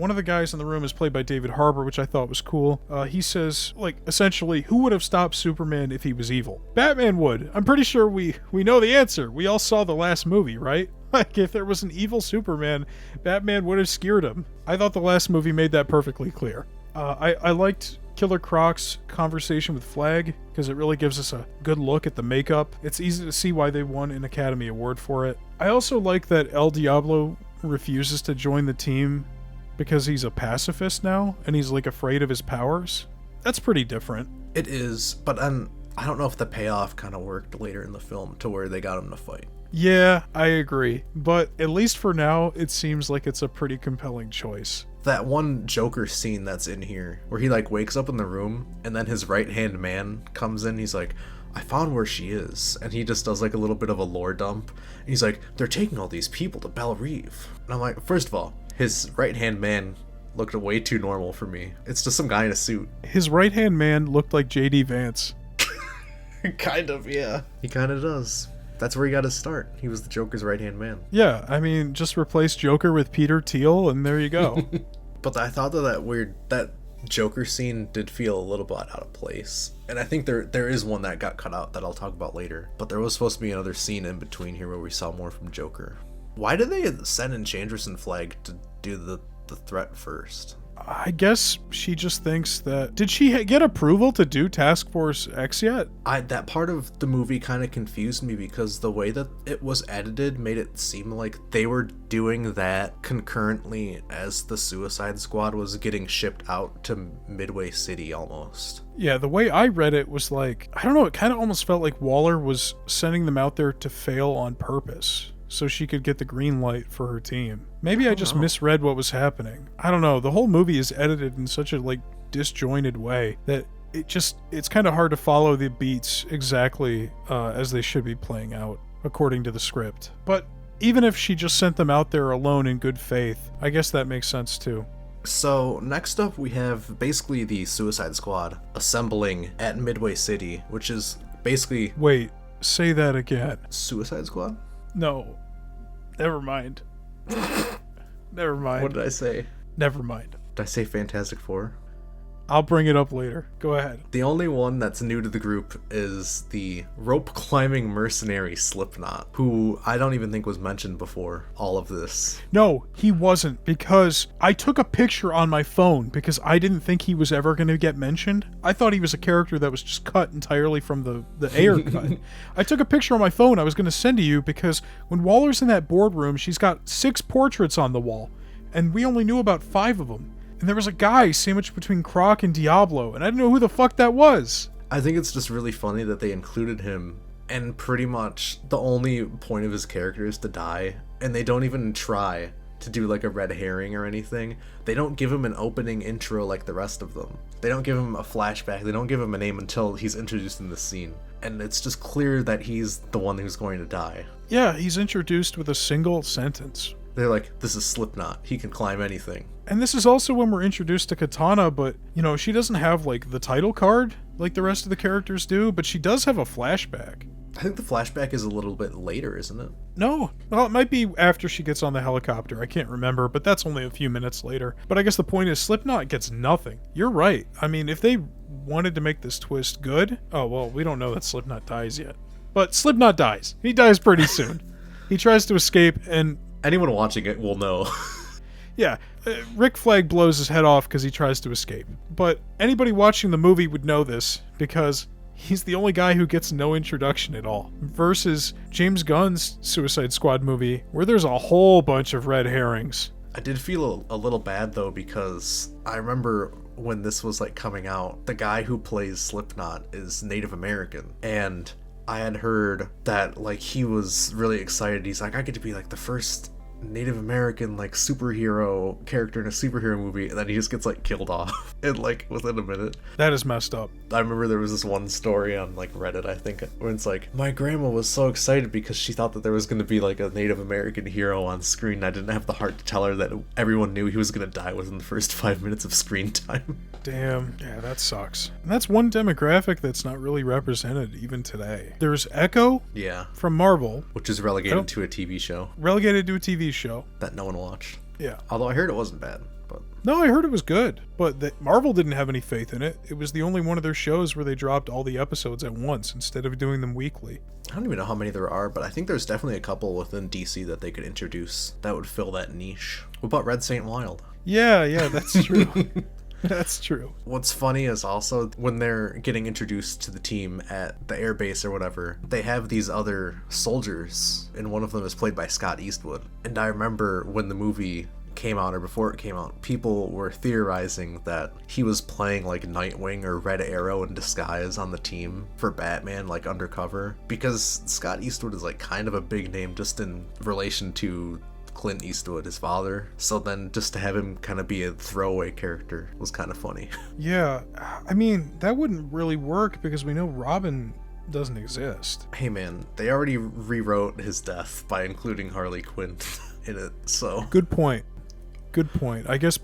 of the guys in the room is played by David Harbour, which I thought was cool. He says, like, essentially, who would have stopped Superman if he was evil? Batman would. I'm pretty sure we know the answer. We all saw the last movie, right? Like, if there was an evil Superman, Batman would have scared him. I thought the last movie made that perfectly clear. I liked Killer Croc's conversation with Flag because it really gives us a good look at the makeup. It's easy to see why they won an Academy Award for it. I also like that El Diablo refuses to join the team because he's a pacifist now and he's like afraid of his powers. That's pretty different. It is, but I don't know if the payoff kind of worked later in the film to where they got him to fight. Yeah, I agree. But at least for now, it seems like it's a pretty compelling choice. That one Joker scene that's in here, where he like wakes up in the room, and then his right-hand man comes in, he's like, I found where she is, and he just does like a little bit of a lore dump, and he's like, they're taking all these people to Belle Reve. And I'm like, first of all, his right-hand man looked way too normal for me. It's just some guy in a suit. His right-hand man looked like J.D. Vance. Kind of, yeah. He kind of does. That's where he got his start. He was the Joker's right-hand man. Yeah, I mean, just replace Joker with Peter Thiel, and there you go. But I thought that Joker scene did feel a little bit out of place. And I think there is one that got cut out that I'll talk about later. But there was supposed to be another scene in between here where we saw more from Joker. Why did they send in Chandra's and Flag to do the threat first? I guess she just thinks that... Did she get approval to do Task Force X yet? That part of the movie kind of confused me because the way that it was edited made it seem like they were doing that concurrently as the Suicide Squad was getting shipped out to Midway City almost. Yeah, the way I read it was like... I don't know, it kind of almost felt like Waller was sending them out there to fail on purpose, so she could get the green light for her team. Maybe I just misread what was happening. I don't know. The whole movie is edited in such a like disjointed way that it's kind of hard to follow the beats exactly as they should be playing out according to the script. But even if she just sent them out there alone in good faith, I guess that makes sense too. So next up we have basically the Suicide Squad assembling at Midway City, which is basically... Wait, say that again. Suicide Squad? No. Never mind. Never mind. What did I say? Never mind. Did I say Fantastic Four? I'll bring it up later. Go ahead. The only one that's new to the group is the rope-climbing mercenary Slipknot, who I don't even think was mentioned before all of this. No, he wasn't, because I took a picture on my phone because I didn't think he was ever going to get mentioned. I thought he was a character that was just cut entirely from the Ayer cut. I took a picture on my phone I was going to send to you because when Waller's in that boardroom, she's got 6 portraits on the wall, and we only knew about 5 of them. And there was a guy sandwiched between Croc and Diablo, and I didn't know who the fuck that was. I think it's just really funny that they included him, and pretty much the only point of his character is to die, and they don't even try to do like a red herring or anything. They don't give him an opening intro like the rest of them. They don't give him a flashback, they don't give him a name until he's introduced in the scene. And it's just clear that he's the one who's going to die. Yeah, he's introduced with a single sentence. They're like, this is Slipknot, he can climb anything. And this is also when we're introduced to Katana, but, you know, she doesn't have, like, the title card like the rest of the characters do, but she does have a flashback. I think the flashback is a little bit later, isn't it? No. Well, it might be after she gets on the helicopter. I can't remember, but that's only a few minutes later. But I guess the point is Slipknot gets nothing. You're right. I mean, if they wanted to make this twist good... Oh, well, we don't know that Slipknot dies yet. But Slipknot dies. He dies pretty soon. He tries to escape, and... Anyone watching it will know. Yeah, Rick Flag blows his head off because he tries to escape. But anybody watching the movie would know this because he's the only guy who gets no introduction at all. Versus James Gunn's Suicide Squad movie, where there's a whole bunch of red herrings. I did feel a little bad though because I remember when this was like coming out, the guy who plays Slipknot is Native American, and I had heard that like he was really excited. He's like, I get to be like the first Native American like superhero character in a superhero movie, and then he just gets like killed off in like within a minute. That is messed up. I remember there was this one story on like Reddit, I think, where it's like, my grandma was so excited because she thought that there was going to be like a Native American hero on screen. I didn't have the heart to tell her that everyone knew he was going to die within the first 5 minutes of screen time. Damn. Yeah, that sucks. And that's one demographic that's not really represented even today. There's Echo Yeah. from Marvel. Which is relegated to a TV show Relegated to a TV show. that no one watched. Yeah. Although I heard it wasn't bad, but No, I heard it was good, but Marvel didn't have any faith in it. It was the only one of their shows where they dropped all the episodes at once instead of doing them weekly. I don't even know how many there are, but I think there's definitely a couple within DC that they could introduce that would fill that niche. What about Red Saint Wild? Yeah, that's true. That's true. What's funny is also when they're getting introduced to the team at the airbase or whatever, they have these other soldiers, and one of them is played by Scott Eastwood. And I remember when the movie came out, or before it came out, people were theorizing that he was playing like Nightwing or Red Arrow in disguise on the team for Batman, like undercover, because Scott Eastwood is like kind of a big name just in relation to Clint Eastwood, his father. So then just to have him kind of be a throwaway character was kind of funny. Yeah, I mean, that wouldn't really work because we know Robin doesn't exist. Hey man, they already rewrote his death by including Harley Quinn in it, so. Good point. Good point. I guess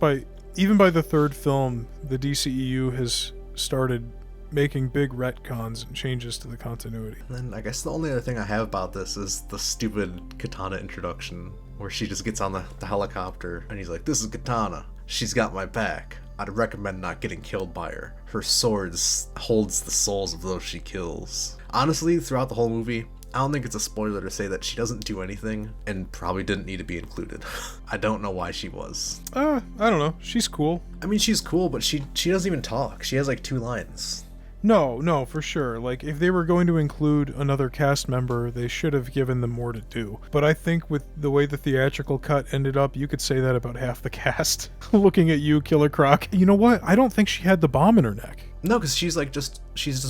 even by the third film, the DCEU has started making big retcons and changes to the continuity. And then I guess the only other thing I have about this is the stupid Katana introduction, where she just gets on the helicopter and he's like, "This is Katana. She's got my back. I'd recommend not getting killed by her. Her sword holds the souls of those she kills." Honestly, throughout the whole movie, I don't think it's a spoiler to say that she doesn't do anything and probably didn't need to be included. I don't know why she was. I don't know. She's cool. I mean, she's cool, but she doesn't even talk. She has like 2 lines. No, for sure. Like, if they were going to include another cast member, they should have given them more to do. But I think with the way the theatrical cut ended up, you could say that about half the cast. Looking at you, Killer Croc. You know what? I don't think she had the bomb in her neck. No, because she's just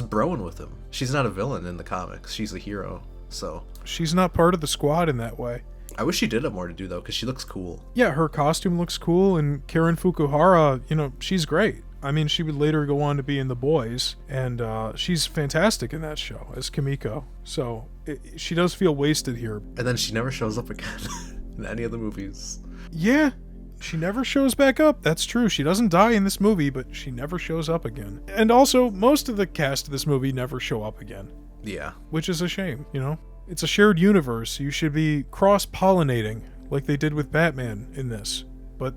broing with him. She's not a villain in the comics. She's a hero, so. She's not part of the squad in that way. I wish she did have more to do, though, because she looks cool. Yeah, her costume looks cool, and Karen Fukuhara, she's great. I mean, she would later go on to be in The Boys, and she's fantastic in that show as Kimiko. So she does feel wasted here. And then she never shows up again in any of the movies. Yeah, she never shows back up. That's true. She doesn't die in this movie, but she never shows up again. And also, most of the cast of this movie never show up again. Yeah. Which is a shame, It's a shared universe. You should be cross-pollinating like they did with Batman in this. But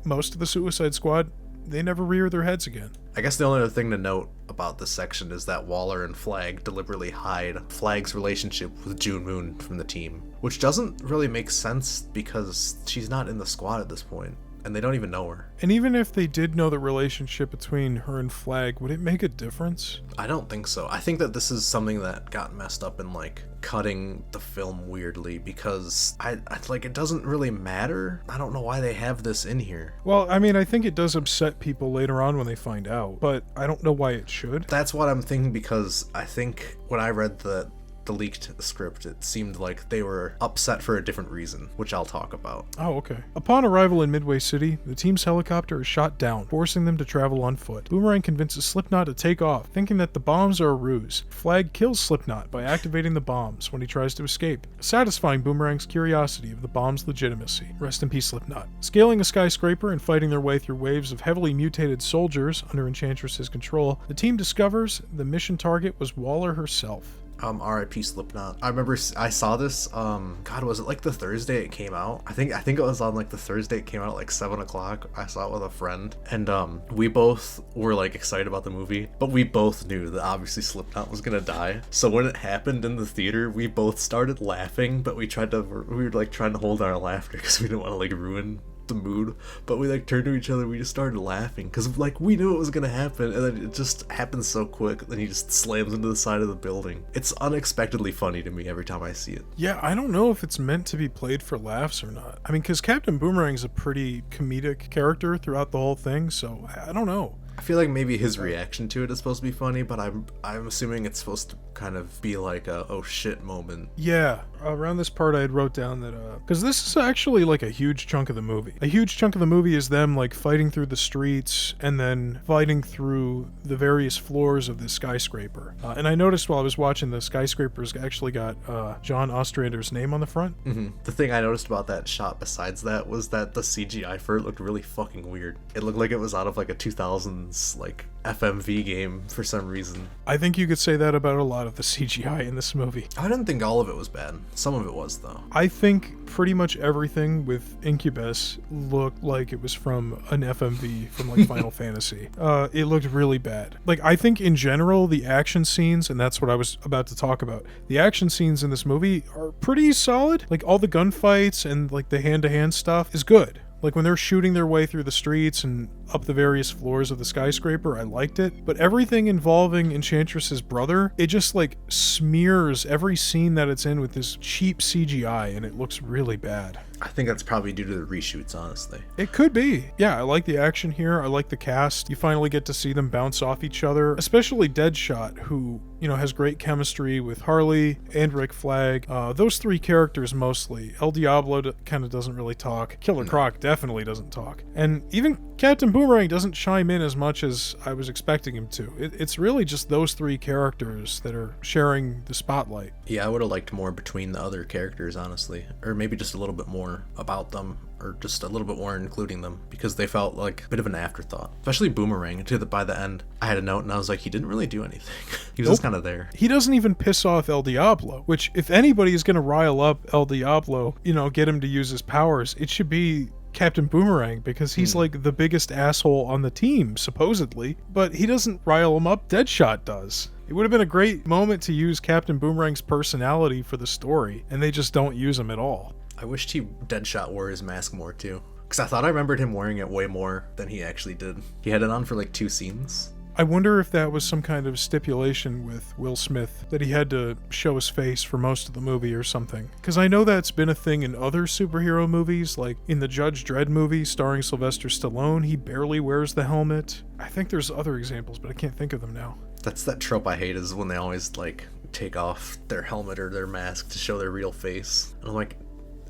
most of the Suicide Squad, they never rear their heads again. I guess the only other thing to note about this section is that Waller and Flag deliberately hide Flag's relationship with June Moon from the team, which doesn't really make sense because she's not in the squad at this point, and they don't even know her. And even if they did know the relationship between her and Flag, would it make a difference? I don't think so. I think that this is something that got messed up in like cutting the film weirdly because I it doesn't really matter. I don't know why they have this in here. Well, I mean, I think it does upset people later on when they find out, but I don't know why it should. That's what I'm thinking because I think when I read the leaked script, it seemed like they were upset for a different reason, which I'll talk about. Oh, okay. Upon arrival in Midway City, the team's helicopter is shot down, forcing them to travel on foot. Boomerang convinces Slipknot to take off, thinking that the bombs are a ruse. Flag kills Slipknot by activating the bombs when he tries to escape, satisfying Boomerang's curiosity of the bomb's legitimacy. Rest in peace, Slipknot. Scaling a skyscraper and fighting their way through waves of heavily mutated soldiers under Enchantress's control, the team discovers the mission target was Waller herself. R.I.P. Slipknot. I remember I saw this, God, was it like the Thursday it came out? I think it was on like the Thursday it came out at like 7 o'clock. I saw it with a friend, and we both were like excited about the movie, but we both knew that obviously Slipknot was gonna die. So when it happened in the theater, we both started laughing, but we were like trying to hold our laughter because we didn't want to like ruin the mood, but we like turned to each other, we just started laughing because like we knew it was gonna happen, and then it just happens so quick. Then he just slams into the side of the building. It's unexpectedly funny to me every time I see it. Yeah, I don't know if it's meant to be played for laughs or not. I mean, because Captain Boomerang is a pretty comedic character throughout the whole thing, so I don't know. I feel like maybe his reaction to it is supposed to be funny, but I'm assuming it's supposed to kind of be like a oh shit moment. Yeah, around this part I had wrote down that, because this is actually like a huge chunk of the movie. A huge chunk of the movie is them like fighting through the streets and then fighting through the various floors of this skyscraper. And I noticed while I was watching, the skyscraper's actually got John Ostrander's name on the front. Mm-hmm. The thing I noticed about that shot besides that was that the CGI for it looked really fucking weird. It looked like it was out of like a 2000s like FMV game for some reason. I think you could say that about a lot of the CGI in this movie. I didn't think all of it was bad. Some of it was, though. I think pretty much everything with Incubus looked like it was from an FMV from like Final Fantasy. It looked really bad. Like, I think in general, the action scenes, and that's what I was about to talk about, the action scenes in this movie are pretty solid. Like, all the gunfights and like the hand-to-hand stuff is good. Like, when they're shooting their way through the streets and up the various floors of the skyscraper, I liked it. But everything involving Enchantress's brother, it just, like, smears every scene that it's in with this cheap CGI, and it looks really bad. I think that's probably due to the reshoots, honestly. It could be. Yeah, I like the action here. I like the cast. You finally get to see them bounce off each other, especially Deadshot, who, you know, has great chemistry with Harley and Rick Flag. Those three characters mostly. El Diablo kind of doesn't really talk. Killer Croc definitely doesn't talk. And even Captain Boomerang doesn't chime in as much as I was expecting him to. It's really just those three characters that are sharing the spotlight. Yeah, I would have liked more between the other characters, honestly. Or maybe just a little bit more about them, or just a little bit more including them, because they felt like a bit of an afterthought. Especially Boomerang. By the end, I had a note and I was like, he didn't really do anything. He was just kind of there. He doesn't even piss off El Diablo, which if anybody is going to rile up El Diablo, you know, get him to use his powers, it should be Captain Boomerang, because he's like the biggest asshole on the team, supposedly, but he doesn't rile him up. Deadshot does. It would have been a great moment to use Captain Boomerang's personality for the story, and they just don't use him at all. I wished Deadshot wore his mask more too, because I thought I remembered him wearing it way more than he actually did. He had it on for like 2 scenes. I wonder if that was some kind of stipulation with Will Smith, that he had to show his face for most of the movie or something. Because I know that's been a thing in other superhero movies, like in the Judge Dredd movie starring Sylvester Stallone, he barely wears the helmet. I think there's other examples, but I can't think of them now. That's that trope I hate, is when they always like take off their helmet or their mask to show their real face. And I'm like,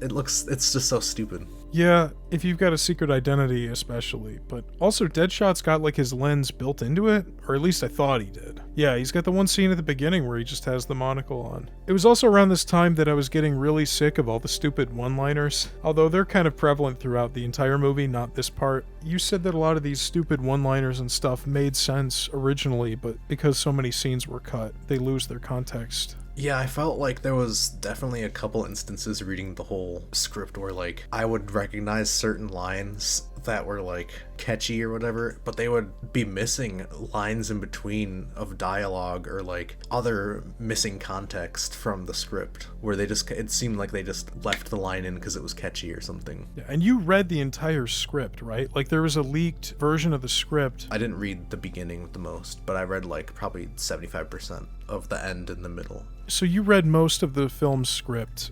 it's just so stupid. Yeah, if you've got a secret identity especially, but also Deadshot's got like his lens built into it, or at least I thought he did. Yeah, he's got the one scene at the beginning where he just has the monocle on. It was also around this time that I was getting really sick of all the stupid one-liners, although they're kind of prevalent throughout the entire movie, not this part. You said that a lot of these stupid one-liners and stuff made sense originally, but because so many scenes were cut, they lose their context. Yeah, I felt like there was definitely a couple instances reading the whole script where, like, I would recognize certain lines that were, like, catchy or whatever, but they would be missing lines in between of dialogue or, like, other missing context from the script where it seemed like they just left the line in because it was catchy or something. Yeah, and you read the entire script, right? Like, there was a leaked version of the script. I didn't read the beginning the most, but I read, like, probably 75% of the end and the middle. So you read most of the film's script,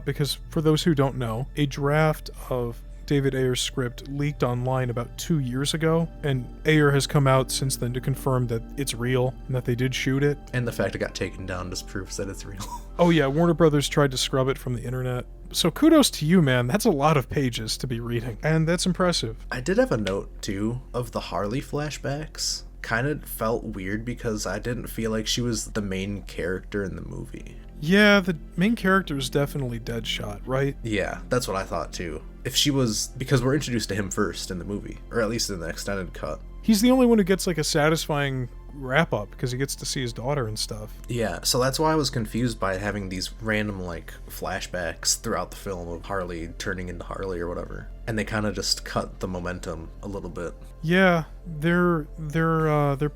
because for those who don't know, a draft of David Ayer's script leaked online about 2 years ago, and Ayer has come out since then to confirm that it's real and that they did shoot it. And the fact it got taken down just proves that it's real. Oh yeah, Warner Brothers tried to scrub it from the internet. So kudos to you, man. That's a lot of pages to be reading, and that's impressive. I did have a note, too, of the Harley flashbacks. Kind of felt weird because I didn't feel like she was the main character in the movie. Yeah, the main character is definitely Deadshot, right? Yeah, that's what I thought too. If she was, because we're introduced to him first in the movie, or at least in the extended cut. He's the only one who gets like a satisfying wrap up because he gets to see his daughter and stuff. Yeah, so that's why I was confused by having these random like flashbacks throughout the film of Harley turning into Harley or whatever. And they kind of just cut the momentum a little bit. Yeah, they're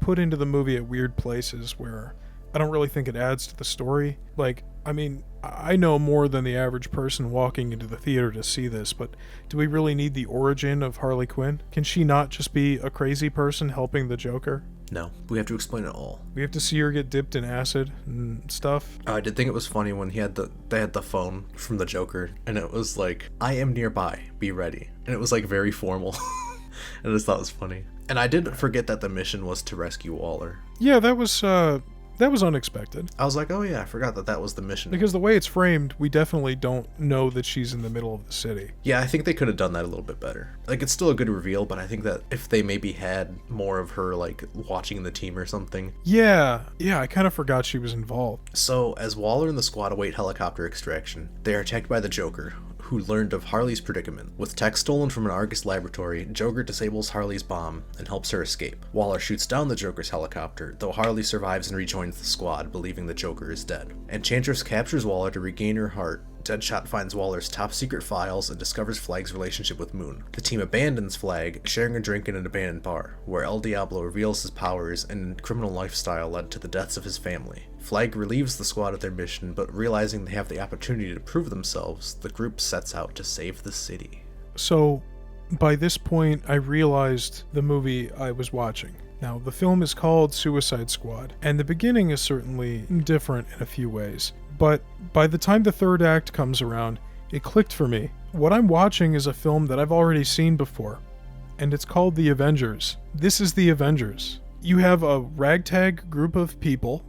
put into the movie at weird places where I don't really think it adds to the story. Like, I mean, I know more than the average person walking into the theater to see this, but do we really need the origin of Harley Quinn? Can she not just be a crazy person helping the Joker? No, we have to explain it all. We have to see her get dipped in acid and stuff. I did think it was funny when they had the phone from the Joker, and it was like, I am nearby, be ready. And it was like very formal. And I just thought it was funny. And I did forget that the mission was to rescue Waller. Yeah, that was unexpected. I was like, oh yeah, I forgot that was the mission. Because the way it's framed, we definitely don't know that she's in the middle of the city. Yeah, I think they could have done that a little bit better. Like, it's still a good reveal, but I think that if they maybe had more of her, like, watching the team or something. Yeah, I kind of forgot she was involved. So, as Waller and the squad await helicopter extraction, they are attacked by the Joker, who learned of Harley's predicament. With tech stolen from an Argus laboratory, Joker disables Harley's bomb and helps her escape. Waller shoots down the Joker's helicopter, though Harley survives and rejoins the squad, believing the Joker is dead. Enchantress captures Waller to regain her heart. Deadshot finds Waller's top-secret files and discovers Flag's relationship with Moon. The team abandons Flag, sharing a drink in an abandoned bar, where El Diablo reveals his powers and criminal lifestyle led to the deaths of his family. Flag relieves the squad of their mission, but realizing they have the opportunity to prove themselves, the group sets out to save the city. So, by this point, I realized the movie I was watching. Now, the film is called Suicide Squad, and the beginning is certainly different in a few ways. But by the time the third act comes around, it clicked for me. What I'm watching is a film that I've already seen before, and it's called The Avengers. This is The Avengers. You have a ragtag group of people,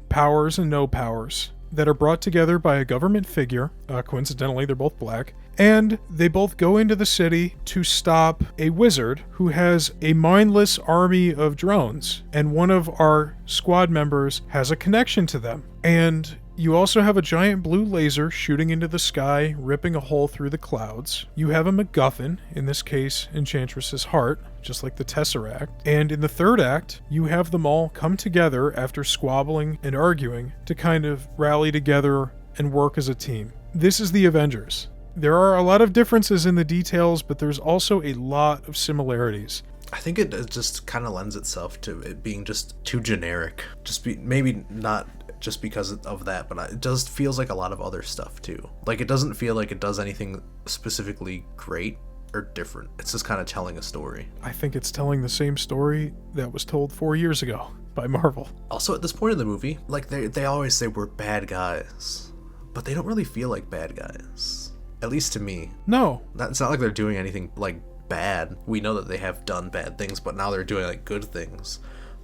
powers and no powers, that are brought together by a government figure. Coincidentally, they're both black. And they both go into the city to stop a wizard who has a mindless army of drones. And one of our squad members has a connection to them. And you also have a giant blue laser shooting into the sky, ripping a hole through the clouds. You have a MacGuffin, in this case, Enchantress's heart, just like the Tesseract. And in the third act, you have them all come together after squabbling and arguing to kind of rally together and work as a team. This is the Avengers. There are a lot of differences in the details, but there's also a lot of similarities. I think it just kind of lends itself to it being just too generic. Maybe not just because of that, but it just feels like a lot of other stuff too. Like, it doesn't feel like it does anything specifically great or different. It's just kind of telling a story. I think it's telling the same story that was told 4 years ago by Marvel. Also, at this point in the movie, like, they always say we're bad guys, but they don't really feel like bad guys. At least to me. No. It's not like they're doing anything, like, bad. We know that they have done bad things, but now they're doing, like, good things.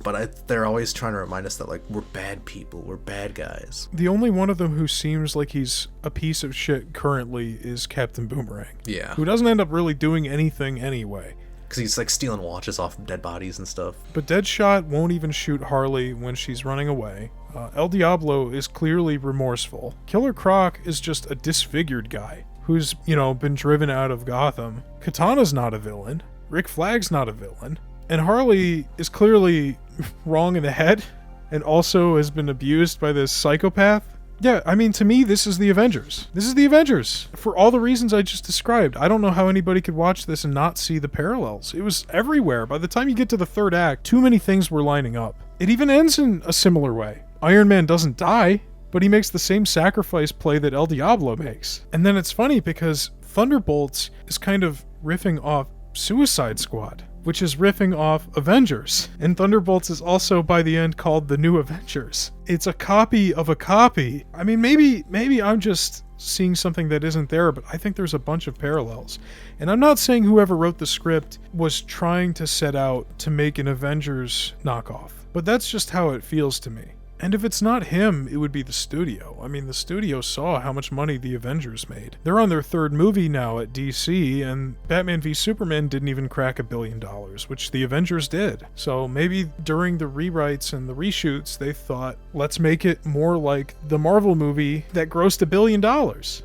But they're always trying to remind us that, like, we're bad people, we're bad guys. The only one of them who seems like he's a piece of shit currently is Captain Boomerang. Yeah. Who doesn't end up really doing anything anyway. Because he's, like, stealing watches off dead bodies and stuff. But Deadshot won't even shoot Harley when she's running away. El Diablo is clearly remorseful. Killer Croc is just a disfigured guy who's, been driven out of Gotham. Katana's not a villain. Rick Flag's not a villain. And Harley is clearly wrong in the head and also has been abused by this psychopath. Yeah, I mean, to me, this is the Avengers. This is the Avengers. For all the reasons I just described. I don't know how anybody could watch this and not see the parallels. It was everywhere. By the time you get to the third act, too many things were lining up. It even ends in a similar way. Iron Man doesn't die, but he makes the same sacrifice play that El Diablo makes. And then it's funny because Thunderbolts is kind of riffing off Suicide Squad, which is riffing off Avengers. And Thunderbolts is also, by the end, called The New Avengers. It's a copy of a copy. I mean, maybe I'm just seeing something that isn't there, but I think there's a bunch of parallels. And I'm not saying whoever wrote the script was trying to set out to make an Avengers knockoff, but that's just how it feels to me. And if it's not him, it would be the studio. I mean, the studio saw how much money the Avengers made. They're on their third movie now at DC, and Batman v Superman didn't even crack $1 billion, which the Avengers did. So maybe during the rewrites and the reshoots, they thought, let's make it more like the Marvel movie that grossed $1 billion.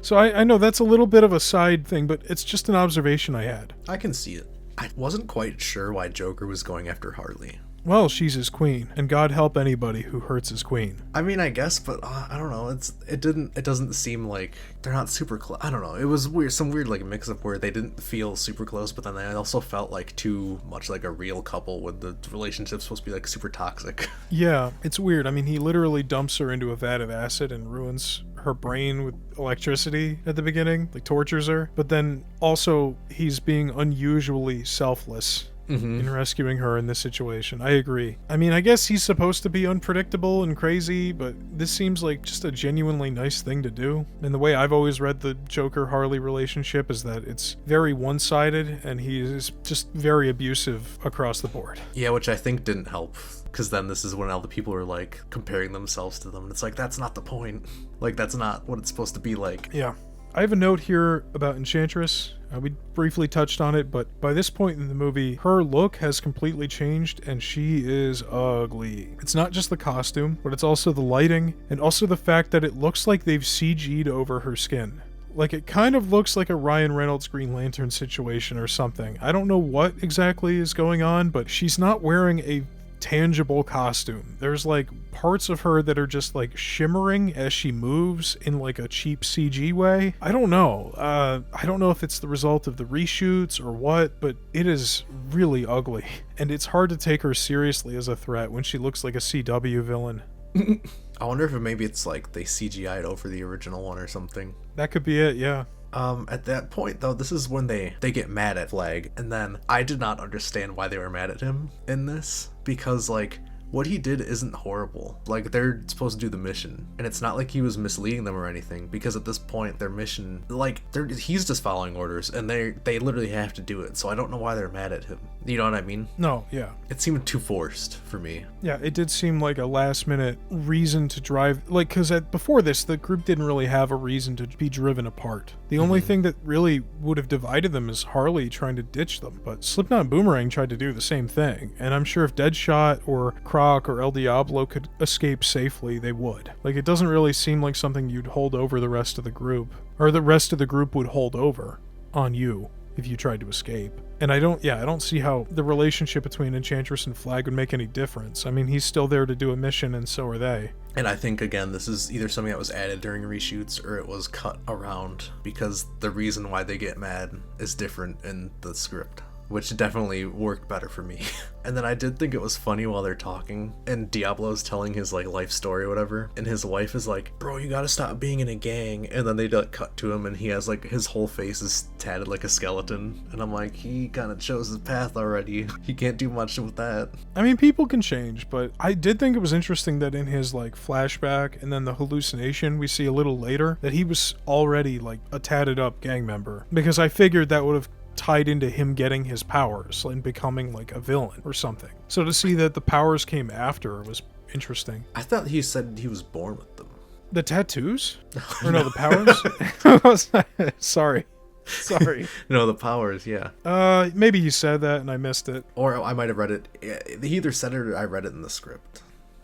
So I know that's a little bit of a side thing, but it's just an observation I had. I can see it. I wasn't quite sure why Joker was going after Harley. Well, she's his queen, and God help anybody who hurts his queen. I mean, I guess, but I don't know. It doesn't seem like they're not super close. I don't know. It was weird, some weird like mix up where they didn't feel super close, but then they also felt like too much like a real couple when the relationship's supposed to be like super toxic. Yeah, it's weird. I mean, he literally dumps her into a vat of acid and ruins her brain with electricity at the beginning, like tortures her. But then also he's being unusually selfless in rescuing her in this situation. I agree. I mean, I guess he's supposed to be unpredictable and crazy, but this seems like just a genuinely nice thing to do. And the way I've always read the Joker-Harley relationship is that it's very one-sided, and he is just very abusive across the board. Yeah, which I think didn't help. Because then this is when all the people are, like, comparing themselves to them. And it's like, that's not the point. Like, that's not what it's supposed to be like. Yeah. I have a note here about Enchantress. We briefly touched on it, but by this point in the movie, her look has completely changed, and she is ugly. It's not just the costume, but it's also the lighting, and also the fact that it looks like they've CG'd over her skin. Like, it kind of looks like a Ryan Reynolds Green Lantern situation or something. I don't know what exactly is going on, but she's not wearing a tangible costume. There's like parts of her that are just like shimmering as she moves in like a cheap CG way. I don't know. I don't know if it's the result of the reshoots or what, but it is really ugly. And it's hard to take her seriously as a threat when she looks like a CW villain. I wonder if maybe it's like they CGI'd over the original one or something. That could be it, yeah. At that point, though, this is when they get mad at Flag, and then I did not understand why they were mad at him in this, because, like, what he did isn't horrible. Like, they're supposed to do the mission, and it's not like he was misleading them or anything, because at this point, their mission, like, he's just following orders, and they literally have to do it, so I don't know why they're mad at him. You know what I mean? No, yeah. It seemed too forced for me. Yeah, it did seem like a last-minute reason to drive, like, because before this, the group didn't really have a reason to be driven apart. The only thing that really would have divided them is Harley trying to ditch them, but Slipknot and Boomerang tried to do the same thing, and I'm sure if Deadshot or Croc or El Diablo could escape safely, they would. Like, it doesn't really seem like something you'd hold over the rest of the group, or the rest of the group would hold over on you if you tried to escape. And I don't see how the relationship between Enchantress and Flag would make any difference. I mean, he's still there to do a mission, and so are they. And I think, again, this is either something that was added during reshoots or it was cut around, because the reason why they get mad is different in the script, which definitely worked better for me. And then I did think it was funny while they're talking, and Diablo's telling his, like, life story or whatever, and his wife is like, bro, you gotta stop being in a gang, and then they, like, cut to him, and he has, like, his whole face is tatted like a skeleton, and I'm like, he kind of chose his path already. He can't do much with that. I mean, people can change, but I did think it was interesting that in his, like, flashback, and then the hallucination we see a little later, that he was already, like, a tatted up gang member, because I figured that would have tied into him getting his powers and becoming like a villain or something. So to see that the powers came after was interesting. I thought he said he was born with them. The tattoos? Or no, the powers? Sorry. No, the powers, yeah. Maybe you said that and I missed it. Or I might have read it. He either said it or I read it in the script.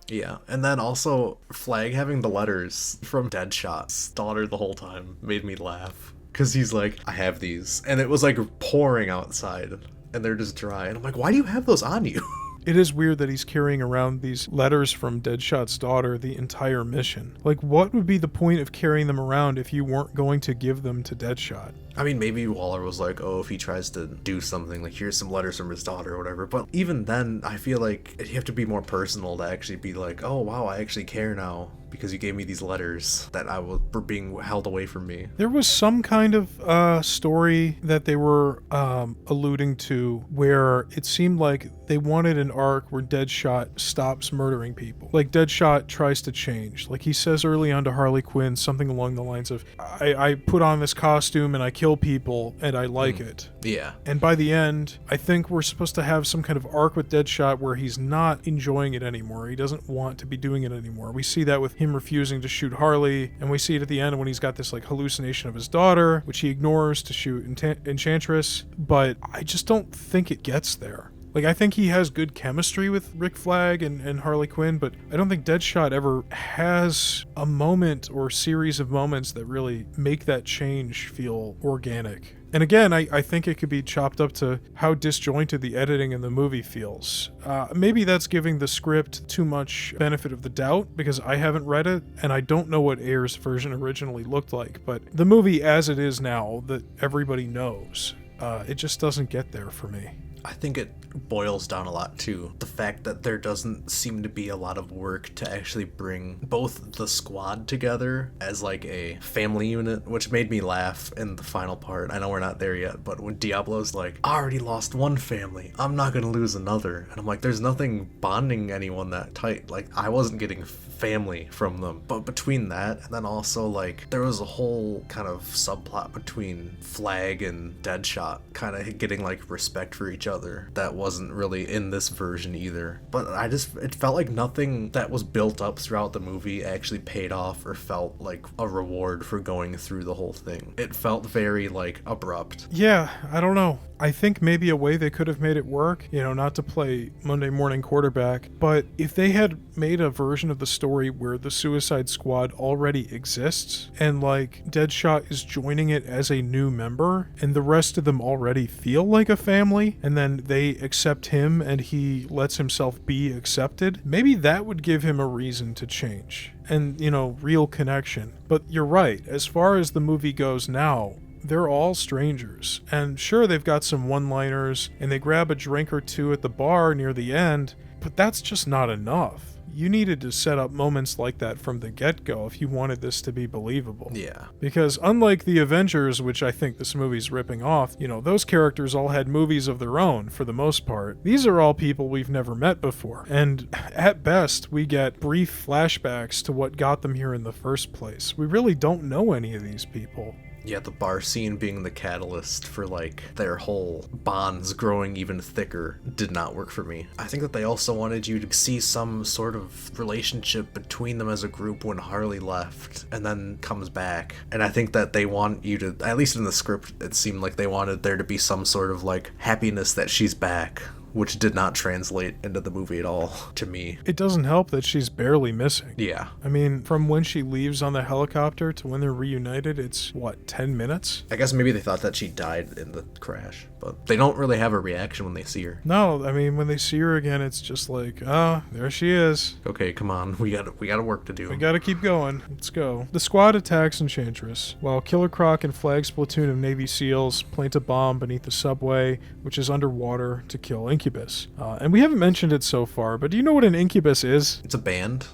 Yeah, and then also Flag having the letters from Deadshot's daughter the whole time made me laugh. Because he's like, I have these. And it was like pouring outside. And they're just dry. And I'm like, why do you have those on you? It is weird that he's carrying around these letters from Deadshot's daughter the entire mission. Like, what would be the point of carrying them around if you weren't going to give them to Deadshot? I mean, maybe Waller was like, oh, if he tries to do something, like, here's some letters from his daughter or whatever. But even then, I feel like you have to be more personal to actually be like, oh, wow, I actually care now because you gave me these letters that were being held away from me. There was some kind of story that they were alluding to where it seemed like they wanted an arc where Deadshot stops murdering people. Like, Deadshot tries to change. Like, he says early on to Harley Quinn something along the lines of, I put on this costume and I kill people and I like it. Yeah. And by the end, I think we're supposed to have some kind of arc with Deadshot where he's not enjoying it anymore. He doesn't want to be doing it anymore. We see that with him refusing to shoot Harley, and we see it at the end when he's got this like hallucination of his daughter, which he ignores to shoot Enchantress, but I just don't think it gets there. Like, I think he has good chemistry with Rick Flag and Harley Quinn, but I don't think Deadshot ever has a moment or series of moments that really make that change feel organic. And again, I think it could be chopped up to how disjointed the editing in the movie feels. Maybe that's giving the script too much benefit of the doubt, because I haven't read it, and I don't know what Ayer's version originally looked like, but the movie as it is now, that everybody knows, it just doesn't get there for me. I think it boils down a lot to the fact that there doesn't seem to be a lot of work to actually bring both the squad together as like a family unit, which made me laugh in the final part. I know we're not there yet, but when Diablo's like, I already lost one family, I'm not gonna lose another. And I'm like, there's nothing bonding anyone that tight. Like, I wasn't getting family from them. But between that, and then also like, there was a whole kind of subplot between Flag and Deadshot kind of getting like respect for each other that wasn't really in this version either. But it felt like nothing that was built up throughout the movie actually paid off or felt like a reward for going through the whole thing. It felt very like abrupt. Yeah, I don't know. I think maybe a way they could have made it work, not to play Monday morning quarterback, but if they had made a version of the story where the Suicide Squad already exists and like Deadshot is joining it as a new member and the rest of them already feel like a family and then they accept him and he lets himself be accepted, maybe that would give him a reason to change and, real connection. But you're right, as far as the movie goes now, they're all strangers. And sure, they've got some one-liners, and they grab a drink or two at the bar near the end, but that's just not enough. You needed to set up moments like that from the get-go if you wanted this to be believable. Yeah. Because unlike the Avengers, which I think this movie's ripping off, those characters all had movies of their own for the most part. These are all people we've never met before. And at best, we get brief flashbacks to what got them here in the first place. We really don't know any of these people. Yeah, the bar scene being the catalyst for like their whole bonds growing even thicker did not work for me. I think that they also wanted you to see some sort of relationship between them as a group when Harley left and then comes back. And I think that they want you to, at least in the script, it seemed like they wanted there to be some sort of like happiness that she's back, which did not translate into the movie at all to me. It doesn't help that she's barely missing. Yeah. I mean, from when she leaves on the helicopter to when they're reunited, it's, 10 minutes? I guess maybe they thought that she died in the crash, but they don't really have a reaction when they see her. No, I mean, when they see her again, it's just like, there she is. Okay, come on. We got work to do. We gotta keep going. Let's go. The squad attacks Enchantress, while Killer Croc and Flag's platoon of Navy SEALs plant a bomb beneath the subway, which is underwater, to kill Incubus. And we haven't mentioned it so far, but do you know what an incubus is? It's a band.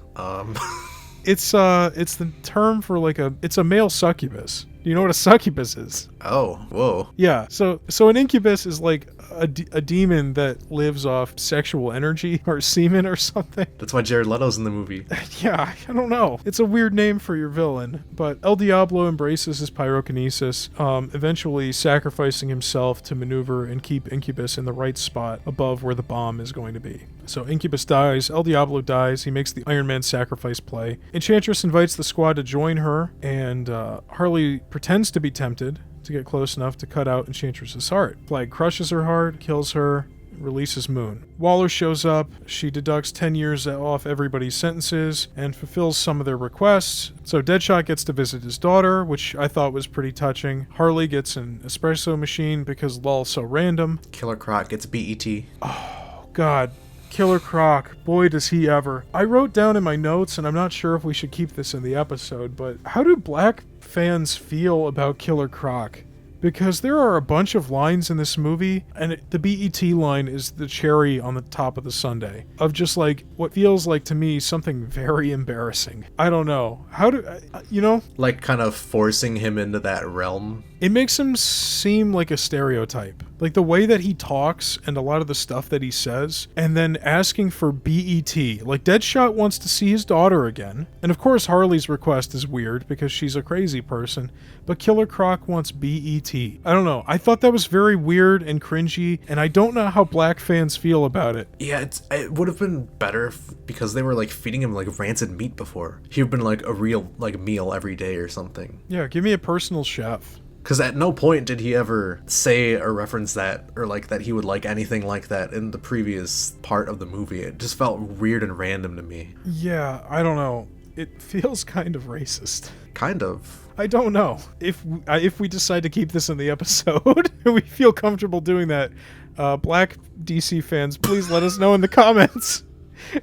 It's the term for it's a male succubus. Do you know what a succubus is? Oh, whoa. Yeah, so an incubus is like a demon that lives off sexual energy or semen or something. That's why Jared Leto's in the movie. Yeah, I don't know. It's a weird name for your villain, but El Diablo embraces his pyrokinesis, eventually sacrificing himself to maneuver and keep Incubus in the right spot above where the bomb is going to be. So Incubus dies, El Diablo dies, he makes the Iron Man sacrifice play. Enchantress invites the squad to join her, and Harley pretends to be tempted to get close enough to cut out Enchantress's heart. Flag crushes her heart, kills her, releases Moon. Waller shows up, she deducts 10 years off everybody's sentences, and fulfills some of their requests. So Deadshot gets to visit his daughter, which I thought was pretty touching. Harley gets an espresso machine because lol's so random. Killer Croc gets BET. Oh, God. Killer Croc, boy does he ever. I wrote down in my notes, and I'm not sure if we should keep this in the episode, but how do black fans feel about Killer Croc? Because there are a bunch of lines in this movie, and the BET line is the cherry on the top of the sundae, of just like what feels like to me something very embarrassing. I don't know. How do, Like kind of forcing him into that realm. It makes him seem like a stereotype. Like the way that he talks and a lot of the stuff that he says, and then asking for BET. Like Deadshot wants to see his daughter again. And of course Harley's request is weird because she's a crazy person, but Killer Croc wants BET. I don't know. I thought that was very weird and cringy, and I don't know how black fans feel about it. Yeah, it would have been better because they were like feeding him like rancid meat before. He would have been like a real like meal every day or something. Yeah, give me a personal chef. Because at no point did he ever say or reference that, or like that he would like anything like that in the previous part of the movie. It just felt weird and random to me. Yeah, I don't know. It feels kind of racist. Kind of. I don't know. If we decide to keep this in the episode, we feel comfortable doing that. Black DC fans, please let us know in the comments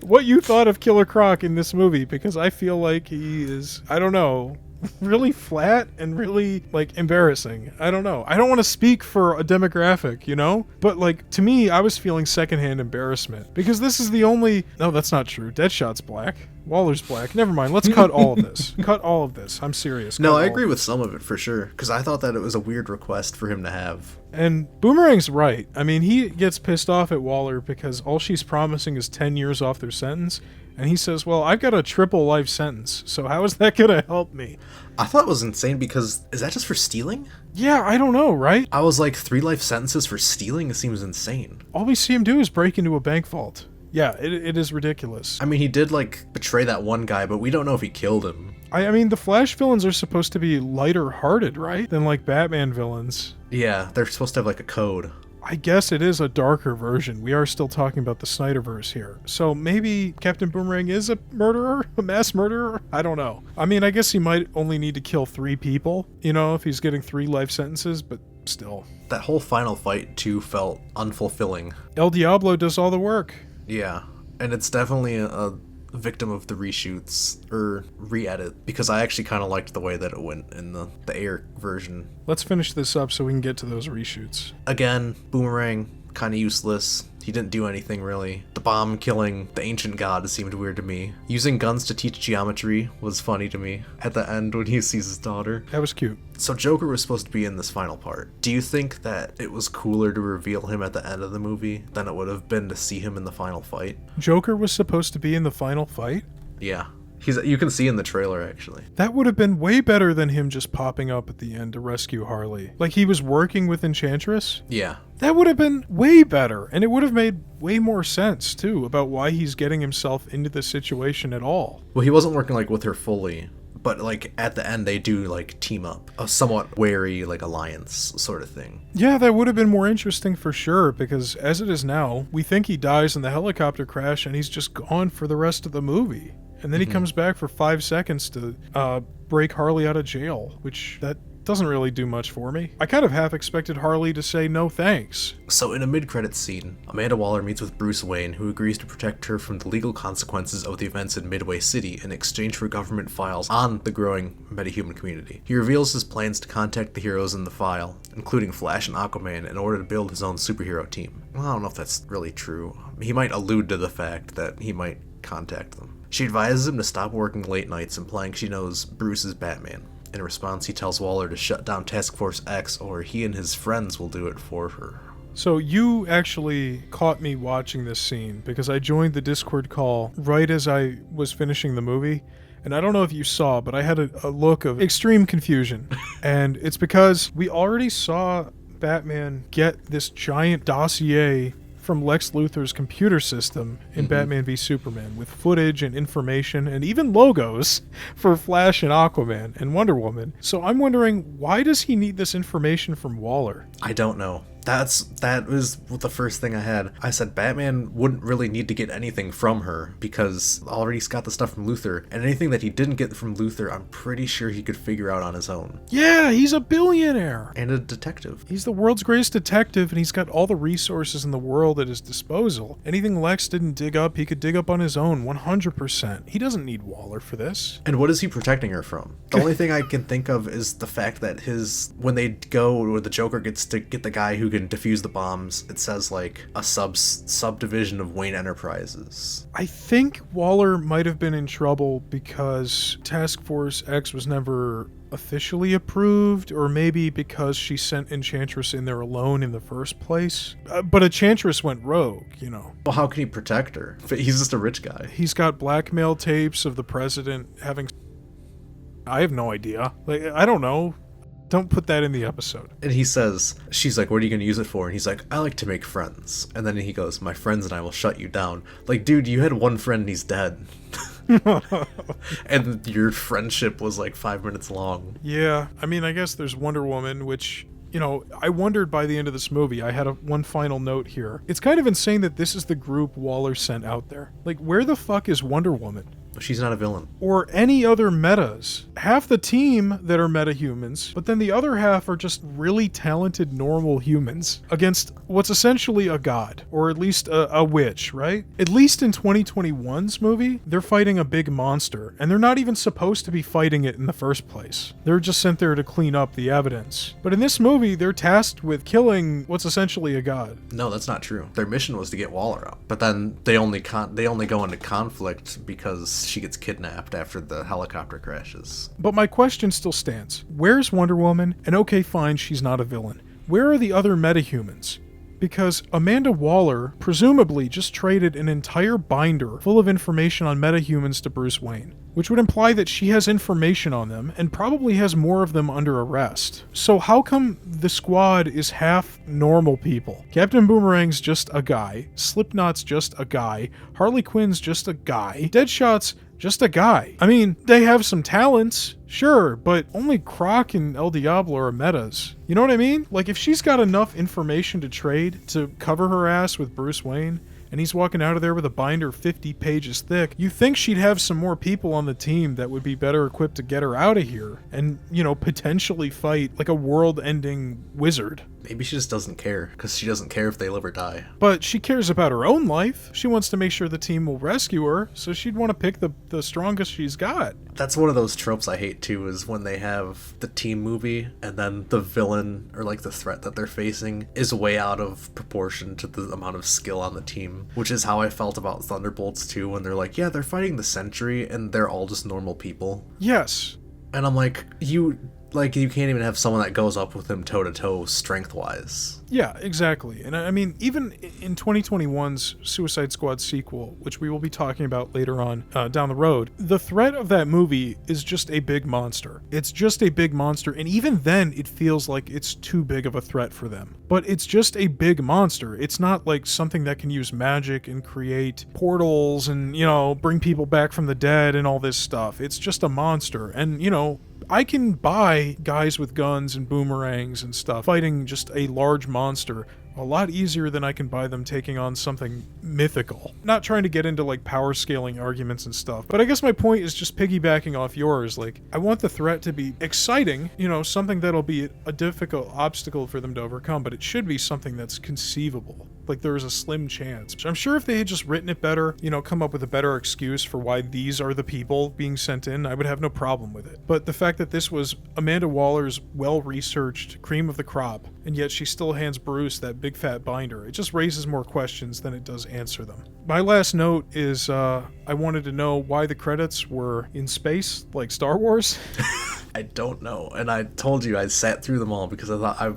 what you thought of Killer Croc in this movie, because I feel like he is, I don't know, really flat and really, like, embarrassing. I don't know. I don't want to speak for a demographic, you know? But, like, to me, I was feeling secondhand embarrassment. Because this is the only... No, that's not true. Deadshot's black. Waller's black. Never mind. Let's cut all of this. Cut all of this. I'm serious. No, I agree with some of it for sure. Because I thought that it was a weird request for him to have. And Boomerang's right. I mean, he gets pissed off at Waller because all she's promising is 10 years off their sentence. And he says, well, I've got a triple life sentence, so how is that going to help me? I thought it was insane because, is that just for stealing? Yeah, I don't know, right? I was like, 3 life sentences for stealing? It seems insane. All we see him do is break into a bank vault. Yeah, it is ridiculous. I mean, he did, like, betray that one guy, but we don't know if he killed him. I mean, the Flash villains are supposed to be lighter-hearted, right? Than, like, Batman villains. Yeah, they're supposed to have, like, a code. I guess it is a darker version. We are still talking about the Snyderverse here. So maybe Captain Boomerang is a murderer? A mass murderer? I don't know. I mean, I guess he might only need to kill 3 people, you know, if he's getting 3 life sentences, but still. That whole final fight, too, felt unfulfilling. El Diablo does all the work. Yeah, and it's definitely a victim of the reshoots, or re-edit, because I actually kind of liked the way that it went in the Ayer version. Let's finish this up so we can get to those reshoots. Again, Boomerang, kind of useless. He didn't do anything really. The bomb killing the ancient god seemed weird to me. Using guns to teach geometry was funny to me at the end when he sees his daughter. That was cute. So Joker was supposed to be in this final part. Do you think that it was cooler to reveal him at the end of the movie than it would have been to see him in the final fight? Joker was supposed to be in the final fight? Yeah. You can see in the trailer, actually. That would have been way better than him just popping up at the end to rescue Harley. Like he was working with Enchantress? Yeah. That would have been way better, and it would have made way more sense, too, about why he's getting himself into this situation at all. Well, he wasn't working, like, with her fully, but, like, at the end, they do, like, team up. A somewhat wary, like, alliance sort of thing. Yeah, that would have been more interesting for sure, because as it is now, we think he dies in the helicopter crash, and he's just gone for the rest of the movie. And then he comes back for 5 seconds to break Harley out of jail, which that doesn't really do much for me. I kind of half expected Harley to say no thanks. So in a mid-credits scene, Amanda Waller meets with Bruce Wayne, who agrees to protect her from the legal consequences of the events in Midway City in exchange for government files on the growing metahuman community. He reveals his plans to contact the heroes in the file, including Flash and Aquaman, in order to build his own superhero team. Well, I don't know if that's really true. He might allude to the fact that he might contact them. She advises him to stop working late nights, implying she knows Bruce is Batman. In response, he tells Waller to shut down Task Force X, or he and his friends will do it for her. So you actually caught me watching this scene, because I joined the Discord call right as I was finishing the movie, and I don't know if you saw, but I had a look of extreme confusion. And it's because we already saw Batman get this giant dossier from Lex Luthor's computer system in Batman v Superman, with footage and information and even logos for Flash and Aquaman and Wonder Woman. So I'm wondering, why does he need this information from Waller? I don't know. That was the first thing I had. I said Batman wouldn't really need to get anything from her because already he's got the stuff from Luthor, and anything that he didn't get from Luthor, I'm pretty sure he could figure out on his own. Yeah, he's a billionaire. And a detective. He's the world's greatest detective, and he's got all the resources in the world at his disposal. Anything Lex didn't dig up, he could dig up on his own, 100%. He doesn't need Waller for this. And what is he protecting her from? The only thing I can think of is the fact that when they go, where the Joker gets to get the guy who can defuse the bombs, it says like a subdivision of Wayne Enterprises. I think Waller might have been in trouble because Task Force X was never officially approved, or maybe because she sent Enchantress in there alone in the first place. But Enchantress went rogue, you know. Well, how can he protect her? He's just a rich guy. He's got blackmail tapes of the president having... I have no idea. Like, I don't know. Don't put that in the episode. And he says, she's like, what are you going to use it for? And he's like, I like to make friends. And then he goes, my friends and I will shut you down. Like, dude, you had one friend and he's dead. And your friendship was like 5 minutes long. Yeah, I mean, I guess there's Wonder Woman, which... You know, I wondered by the end of this movie, I had one final note here. It's kind of insane that this is the group Waller sent out there. Like, where the fuck is Wonder Woman? She's not a villain. Or any other metas. Half the team that are metahumans, but then the other half are just really talented normal humans against what's essentially a god, or at least a witch, right? At least in 2021's movie, they're fighting a big monster, and they're not even supposed to be fighting it in the first place. They're just sent there to clean up the evidence. But in this movie, they're tasked with killing what's essentially a god. No, that's not true. Their mission was to get Waller out. But then they only go into conflict because she gets kidnapped after the helicopter crashes. But my question still stands. Where's Wonder Woman? And okay, fine, she's not a villain. Where are the other metahumans? Because Amanda Waller presumably just traded an entire binder full of information on metahumans to Bruce Wayne, which would imply that she has information on them and probably has more of them under arrest. So how come the squad is half normal people? Captain Boomerang's just a guy, Slipknot's just a guy, Harley Quinn's just a guy, Deadshot's just a guy. I mean, they have some talents, sure, but only Croc and El Diablo are metas. You know what I mean? Like, if she's got enough information to trade to cover her ass with Bruce Wayne, and he's walking out of there with a binder 50 pages thick, you think she'd have some more people on the team that would be better equipped to get her out of here and, potentially fight like a world-ending wizard. Maybe she just doesn't care, because she doesn't care if they live or die. But she cares about her own life. She wants to make sure the team will rescue her, so she'd want to pick the strongest she's got. That's one of those tropes I hate too, is when they have the team movie and then the villain or like the threat that they're facing is way out of proportion to the amount of skill on the team, which is how I felt about Thunderbolts 2 when they're like, yeah, they're fighting the Sentry and they're all just normal people. Yes. And I'm like, you can't even have someone that goes up with him toe-to-toe strength-wise. Yeah, exactly. And I mean, even in 2021's Suicide Squad sequel, which we will be talking about later on down the road, the threat of that movie is just a big monster. It's just a big monster, and even then it feels like it's too big of a threat for them. But it's just a big monster. It's not like something that can use magic and create portals and, bring people back from the dead and all this stuff. It's just a monster. And, I can buy guys with guns and boomerangs and stuff fighting just a large monster a lot easier than I can buy them taking on something mythical. Not trying to get into like power scaling arguments and stuff, but I guess my point is just piggybacking off yours. Like, I want the threat to be exciting, something that'll be a difficult obstacle for them to overcome, but it should be something that's conceivable. Like, there is a slim chance. I'm sure if they had just written it better, come up with a better excuse for why these are the people being sent in, I would have no problem with it. But the fact that this was Amanda Waller's well-researched cream of the crop, and yet she still hands Bruce that big fat binder, it just raises more questions than it does answer them. My last note is I wanted to know why the credits were in space, like Star Wars. I don't know, and I told you I sat through them all because I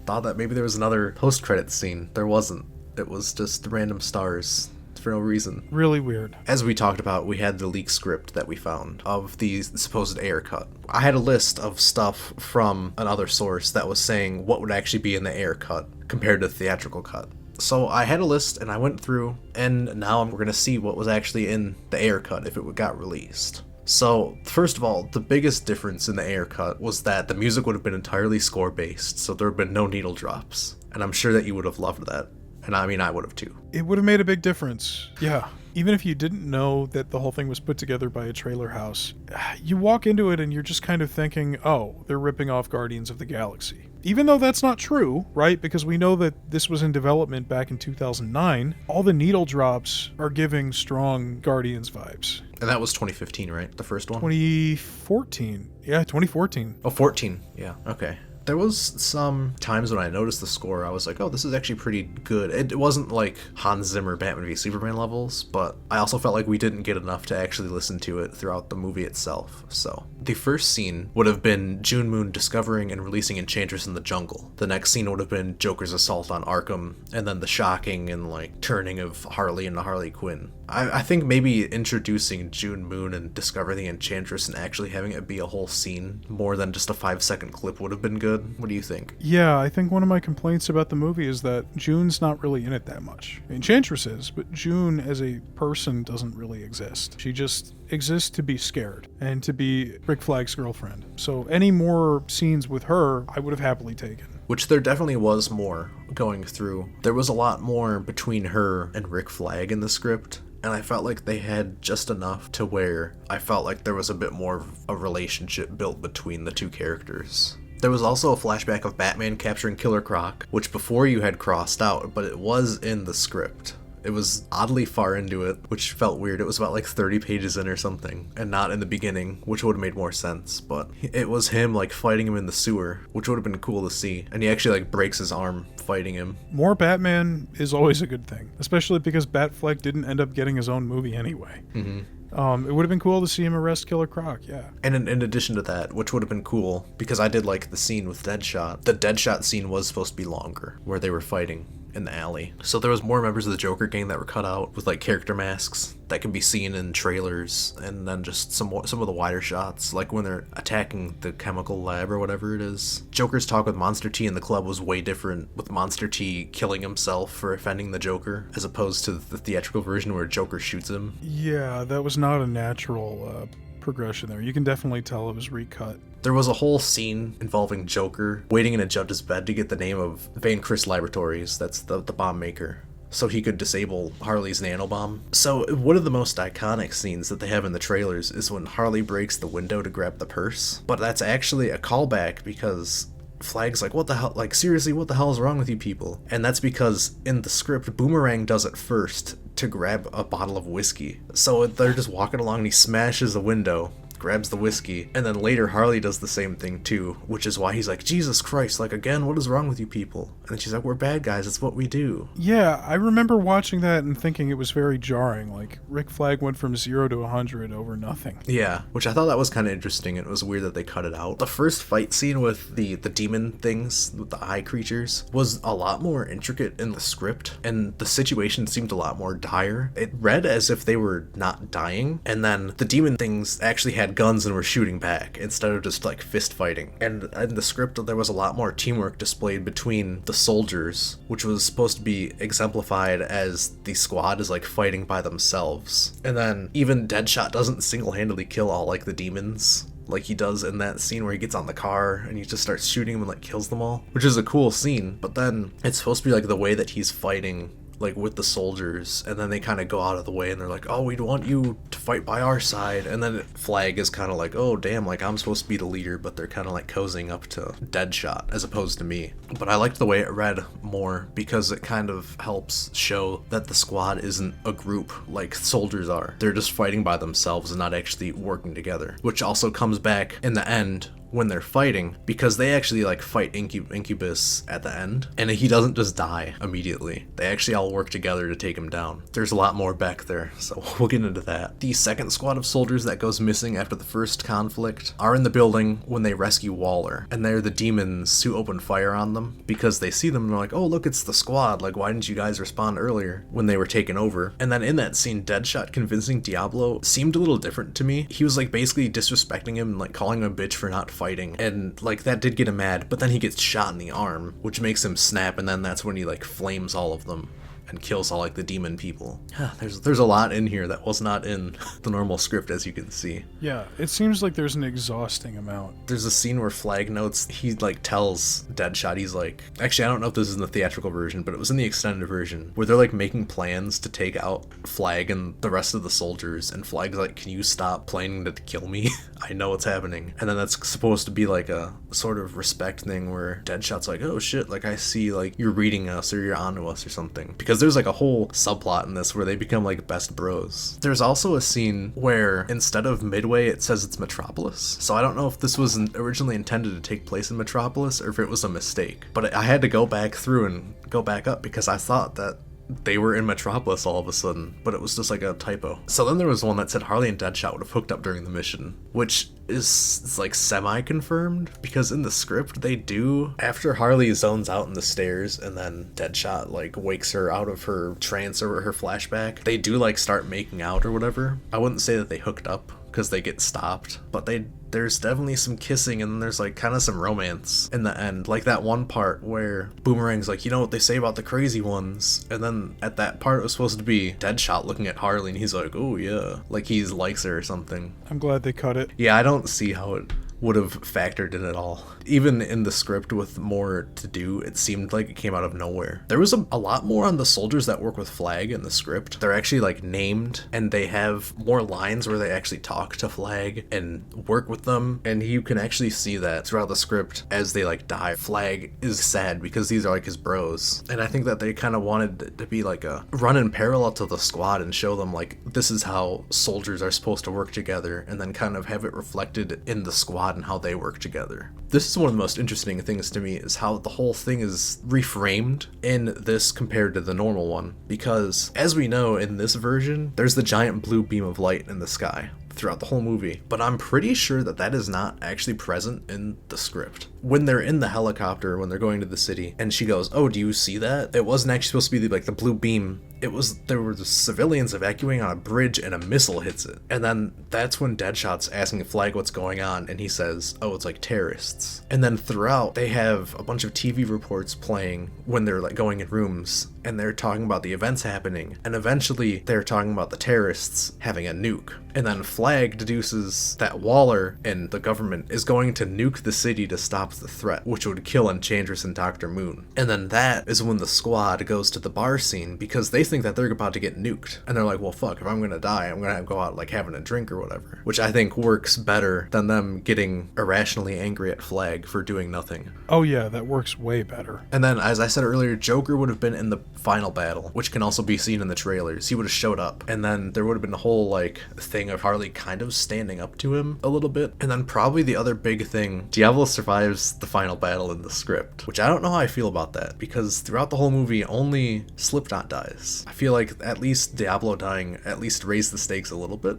thought that maybe there was another post-credits scene. There wasn't. It was just random stars for no reason. Really weird. As we talked about, we had the leaked script that we found of the supposed Ayer cut. I had a list of stuff from another source that was saying what would actually be in the Ayer cut compared to the theatrical cut. So I had a list and I went through, and now we're going to see what was actually in the Ayer cut if it got released. So, first of all, the biggest difference in the Ayer cut was that the music would have been entirely score-based, so there would have been no needle drops. And I'm sure that you would have loved that. And I mean, I would have too. It would have made a big difference. Yeah. Even if you didn't know that the whole thing was put together by a trailer house, you walk into it and you're just kind of thinking, oh, they're ripping off Guardians of the Galaxy. Even though that's not true, right? Because we know that this was in development back in 2009, all the needle drops are giving strong Guardians vibes. And that was 2015, right? The first one? 2014. Yeah, 2014. Oh, 14. Yeah, okay. There was some times when I noticed the score, I was like, oh, this is actually pretty good. It wasn't like Hans Zimmer Batman v Superman levels, but I also felt like we didn't get enough to actually listen to it throughout the movie itself. So the first scene would have been June Moon discovering and releasing Enchantress in the jungle. The next scene would have been Joker's assault on Arkham, and then the shocking and like turning of Harley into Harley Quinn. I think maybe introducing June Moon and discovering the Enchantress and actually having it be a whole scene more than just a 5-second clip would have been good. What do you think? Yeah, I think one of my complaints about the movie is that June's not really in it that much. Enchantress is, but June as a person doesn't really exist. She just exists to be scared and to be Rick Flag's girlfriend. So any more scenes with her, I would have happily taken. Which there definitely was more going through. There was a lot more between her and Rick Flag in the script. and I felt like they had just enough to where I felt like there was a bit more of a relationship built between the two characters. There was also a flashback of Batman capturing Killer Croc, which before you had crossed out, but it was in the script. It was oddly far into it, which felt weird. It was about like 30 pages in or something, and not in the beginning, which would have made more sense. But it was him like fighting him in the sewer, which would have been cool to see. And he actually like breaks his arm fighting him. More Batman is always a good thing, especially because Batfleck didn't end up getting his own movie anyway. It would have been cool to see him arrest Killer Croc, yeah. And in addition to that, which would have been cool, because I did like the scene with Deadshot, the Deadshot scene was supposed to be longer, where they were fighting in the alley. So there was more members of the Joker gang that were cut out with like character masks that can be seen in trailers, and then just some of the wider shots, like when they're attacking the chemical lab or whatever it is. Joker's talk with Monster T in the club was way different, with Monster T killing himself for offending the Joker, as opposed to the theatrical version where Joker shoots him. Yeah, that was not a natural progression there. You can definitely tell it was recut. There was a whole scene involving Joker waiting in a judge's bed to get the name of Van Chris Laboratories, that's the bomb maker, so he could disable Harley's nanobomb. So one of the most iconic scenes that they have in the trailers is when Harley breaks the window to grab the purse, but that's actually a callback because Flag's like, what the hell, like seriously, what the hell is wrong with you people? And that's because in the script, Boomerang does it first to grab a bottle of whiskey. So they're just walking along and he smashes the window, grabs the whiskey, and then later Harley does the same thing too, which is why he's like, Jesus Christ, like again, what is wrong with you people? And then she's like, we're bad guys, it's what we do. Yeah, I remember watching that and thinking it was very jarring, like Rick Flag went from 0 to 100 over nothing. Yeah, which I thought that was kind of interesting, and it was weird that they cut it out. The first fight scene with the demon things, with the eye creatures, was a lot more intricate in the script, and the situation seemed a lot more dire. It read as if they were not dying, and then the demon things actually had guns and were shooting back instead of just like fist fighting. And in the script there was a lot more teamwork displayed between the soldiers, which was supposed to be exemplified as the squad is like fighting by themselves. And then even Deadshot doesn't single-handedly kill all like the demons like he does in that scene where he gets on the car and he just starts shooting them and like kills them all, which is a cool scene. But then it's supposed to be like the way that he's fighting like with the soldiers, and then they kind of go out of the way and they're like, oh, we'd want you to fight by our side, and then Flag is kind of like, oh damn, like I'm supposed to be the leader, but they're kind of like cozying up to Deadshot as opposed to me. But I liked the way it read more because it kind of helps show that the squad isn't a group like soldiers are. They're just fighting by themselves and not actually working together, which also comes back in the end when they're fighting, because they actually like fight Incubus at the end, and he doesn't just die immediately. They actually all work together to take him down. There's a lot more back there, so we'll get into that. The second squad of soldiers that goes missing after the first conflict are in the building when they rescue Waller, and they're the demons who open fire on them because they see them and they're like, oh look, it's the squad, like why didn't you guys respond earlier when they were taken over? And then in that scene, Deadshot convincing Diablo seemed a little different to me. He was like basically disrespecting him and like calling him a bitch for not fighting, and like that did get him mad, but then he gets shot in the arm, which makes him snap, and then that's when he like flames all of them and kills all like the demon people. There's a lot in here that was not in the normal script, as you can see. Yeah, it seems like there's an exhausting amount. There's a scene where Flag notes, he like tells Deadshot, he's like, actually I don't know if this is in the theatrical version, but it was in the extended version, where they're like making plans to take out Flag and the rest of the soldiers, and Flag's like, can you stop planning to kill me? I know what's happening. And then that's supposed to be like a sort of respect thing where Deadshot's like, oh shit, like I see like you're reading us or you're onto us or something, because there's like a whole subplot in this where they become like best bros. There's also a scene where instead of Midway it says it's Metropolis, so I don't know if this was originally intended to take place in Metropolis or if it was a mistake, but I had to go back through and go back up because I thought that they were in Metropolis all of a sudden, but it was just like a typo. So then there was one that said Harley and Deadshot would have hooked up during the mission, which is like semi-confirmed, because in the script they do, after Harley zones out in the stairs and then Deadshot like wakes her out of her trance or her flashback, they do like start making out or whatever. I wouldn't say that they hooked up because they get stopped, but there's definitely some kissing, and then there's like kind of some romance in the end, like that one part where Boomerang's like, you know what they say about the crazy ones, and then at that part it was supposed to be Deadshot looking at Harley and he's like, oh yeah, like he likes her or something. I'm glad they cut it. Yeah, I don't see how it would have factored in at all. Even in the script with more to do, it seemed like it came out of nowhere. There was a lot more on the soldiers that work with Flag in the script. They're actually like named, and they have more lines where they actually talk to Flag and work with them, and you can actually see that throughout the script as they like die. Flag is sad because these are like his bros, and I think that they kind of wanted it to be like a run in parallel to the squad and show them like this is how soldiers are supposed to work together, and then kind of have it reflected in the squad and how they work together. This is one of the most interesting things to me, is how the whole thing is reframed in this compared to the normal one, because as we know in this version, there's the giant blue beam of light in the sky throughout the whole movie, but I'm pretty sure that that is not actually present in the script. When they're in the helicopter, when they're going to the city, and she goes, "Oh, do you see that?" It wasn't actually supposed to be like the blue beam. There were the civilians evacuating on a bridge and a missile hits it. And then that's when Deadshot's asking Flag what's going on, and he says, "Oh, it's like terrorists." And then throughout, they have a bunch of TV reports playing when they're like going in rooms, and they're talking about the events happening, and eventually they're talking about the terrorists having a nuke. And then Flag deduces that Waller and the government is going to nuke the city to stop the threat, which would kill Enchantress and Dr. Moon. And then that is when the squad goes to the bar scene, because they think that they're about to get nuked. And they're like, well, fuck, if I'm gonna die, I'm gonna go out like having a drink or whatever. Which I think works better than them getting irrationally angry at Flag for doing nothing. Oh yeah, that works way better. And then, as I said earlier, Joker would have been in the final battle, which can also be seen in the trailers. He would have showed up, and then there would have been a whole like thing of Harley kind of standing up to him a little bit. And then probably the other big thing, Diablo survives the final battle in the script, which I don't know how I feel about that, because throughout the whole movie only Slipknot dies. I feel like at least Diablo dying at least raised the stakes a little bit.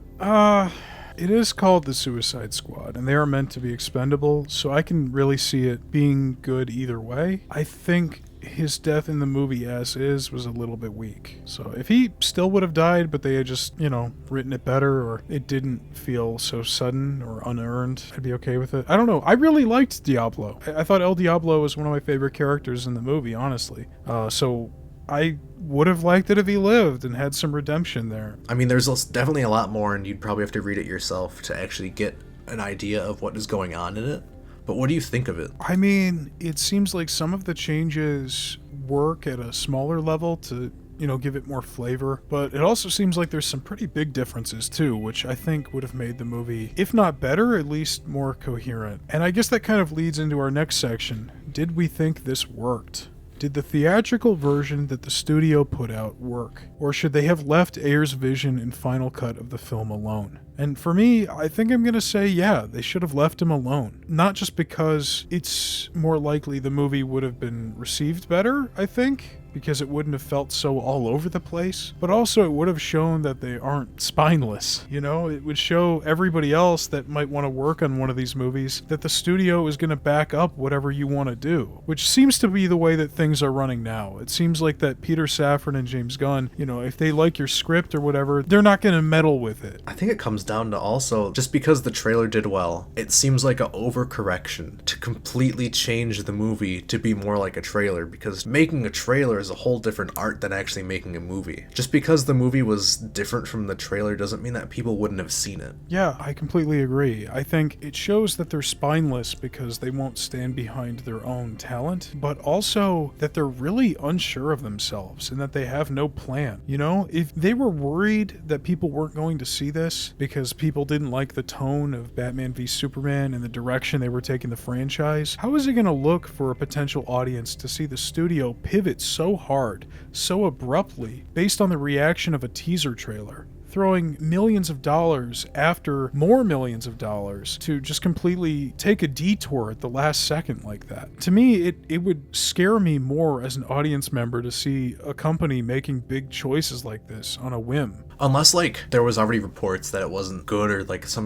It is called the Suicide Squad, and they are meant to be expendable, so I can really see it being good either way. I think his death in the movie as is was a little bit weak. So if he still would have died, but they had just, written it better, or it didn't feel so sudden or unearned, I'd be okay with it. I don't know. I really liked Diablo. I thought El Diablo was one of my favorite characters in the movie, honestly. So I would have liked it if he lived and had some redemption there. I mean, there's definitely a lot more, and you'd probably have to read it yourself to actually get an idea of what is going on in it. But what do you think of it? I mean, it seems like some of the changes work at a smaller level to, give it more flavor. But it also seems like there's some pretty big differences too, which I think would have made the movie, if not better, at least more coherent. And I guess that kind of leads into our next section. Did we think this worked? Did the theatrical version that the studio put out work? Or should they have left Ayer's vision and final cut of the film alone? And for me, I think I'm going to say, yeah, they should have left him alone. Not just because it's more likely the movie would have been received better, I think, because it wouldn't have felt so all over the place, but also it would have shown that they aren't spineless. It would show everybody else that might want to work on one of these movies that the studio is going to back up whatever you want to do, which seems to be the way that things are running now. It seems like that Peter Safran and James Gunn, if they like your script or whatever, they're not going to meddle with it. I think it comes down to also, just because the trailer did well, it seems like an overcorrection to completely change the movie to be more like a trailer, because making a trailer is a whole different art than actually making a movie. Just because the movie was different from the trailer doesn't mean that people wouldn't have seen it. Yeah, I completely agree. I think it shows that they're spineless because they won't stand behind their own talent, but also that they're really unsure of themselves and that they have no plan. If they were worried that people weren't going to see this because people didn't like the tone of Batman v Superman and the direction they were taking the franchise, how is it going to look for a potential audience to see the studio pivot so hard, so abruptly, based on the reaction of a teaser trailer, throwing millions of dollars after more millions of dollars to just completely take a detour at the last second like that? To me, it would scare me more as an audience member to see a company making big choices like this on a whim. Unless, there was already reports that it wasn't good, or,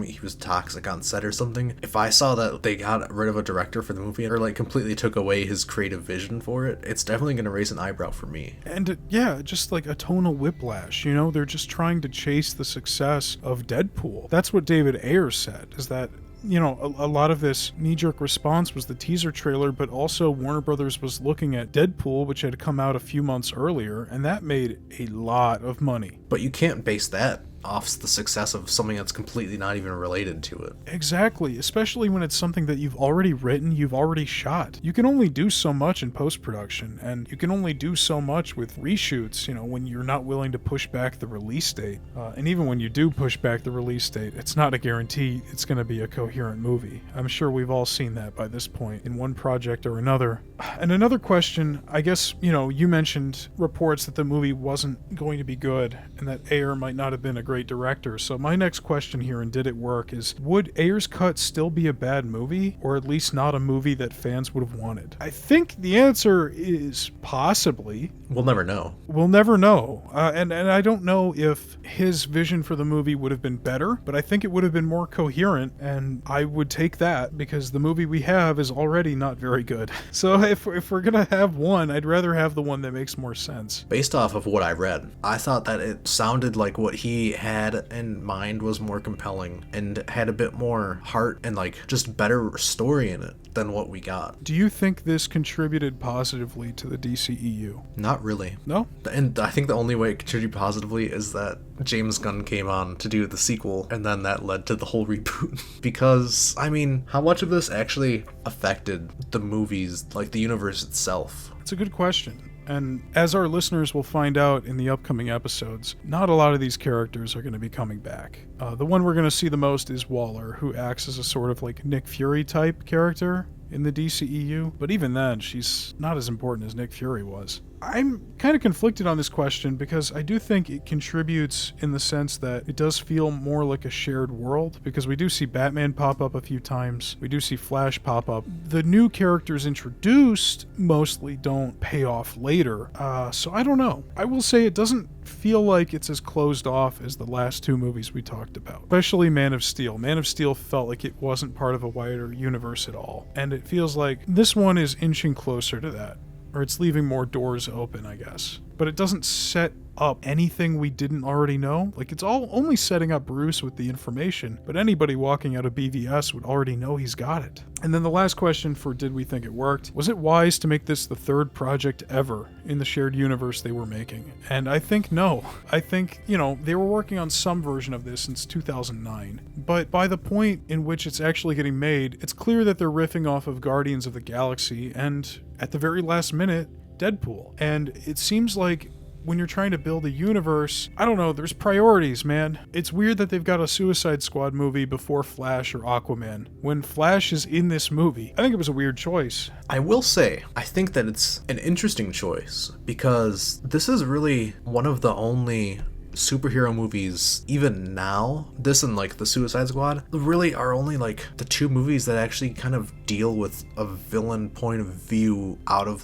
he was toxic on set or something. If I saw that they got rid of a director for the movie, or, completely took away his creative vision for it, it's definitely going to raise an eyebrow for me. And, just like a tonal whiplash, they're just trying to chase the success of Deadpool. That's what David Ayer said, is that a lot of this knee-jerk response was the teaser trailer, but also Warner Brothers was looking at Deadpool, which had come out a few months earlier, and that made a lot of money. But you can't base that off the success of something that's completely not even related to it. Exactly, especially when it's something that you've already written, you've already shot. You can only do so much in post-production, and you can only do so much with reshoots, when you're not willing to push back the release date. And even when you do push back the release date, it's not a guarantee it's going to be a coherent movie. I'm sure we've all seen that by this point in one project or another. And another question, I guess, you mentioned reports that the movie wasn't going to be good and that Ayer might not have been a great director. So my next question here, and did it work, is would Ayer's cut still be a bad movie, or at least not a movie that fans would have wanted? I think the answer is possibly. We'll never know. We'll never know. And I don't know if his vision for the movie would have been better, but I think it would have been more coherent, and I would take that because the movie we have is already not very good. So if we're going to have one, I'd rather have the one that makes more sense. Based off of what I read, I thought that it sounded like what he had in mind was more compelling and had a bit more heart and just better story in it than what we got. Do you think this contributed positively to the DCEU? Not really. No? And I think the only way it contributed positively is that James Gunn came on to do the sequel, and then that led to the whole reboot. Because, how much of this actually affected the movies, the universe itself? It's a good question. And as our listeners will find out in the upcoming episodes, not a lot of these characters are going to be coming back. The one we're going to see the most is Waller, who acts as a sort of Nick Fury type character in the DCEU, but even then, she's not as important as Nick Fury was. I'm kind of conflicted on this question because I do think it contributes in the sense that it does feel more like a shared world, because we do see Batman pop up a few times. We do see Flash pop up. The new characters introduced mostly don't pay off later. So I don't know. I will say it doesn't feel like it's as closed off as the last two movies we talked about, especially Man of Steel. Man of Steel felt like it wasn't part of a wider universe at all, and it feels like this one is inching closer to that. Or it's leaving more doors open, I guess. But it doesn't set up anything we didn't already know. It's all only setting up Bruce with the information, but anybody walking out of BVS would already know he's got it. And then the last question for did we think it worked? Was it wise to make this the third project ever in the shared universe they were making? And I think no. I think, they were working on some version of this since 2009. But by the point in which it's actually getting made, it's clear that they're riffing off of Guardians of the Galaxy and, at the very last minute, Deadpool. And it seems like when you're trying to build a universe, I don't know, there's priorities, man. It's weird that they've got a Suicide Squad movie before Flash or Aquaman, when Flash is in this movie. I think it was a weird choice. I will say, I think that it's an interesting choice, because this is really one of the only superhero movies, even now, this and the Suicide Squad, really are only the two movies that actually kind of deal with a villain point of view out of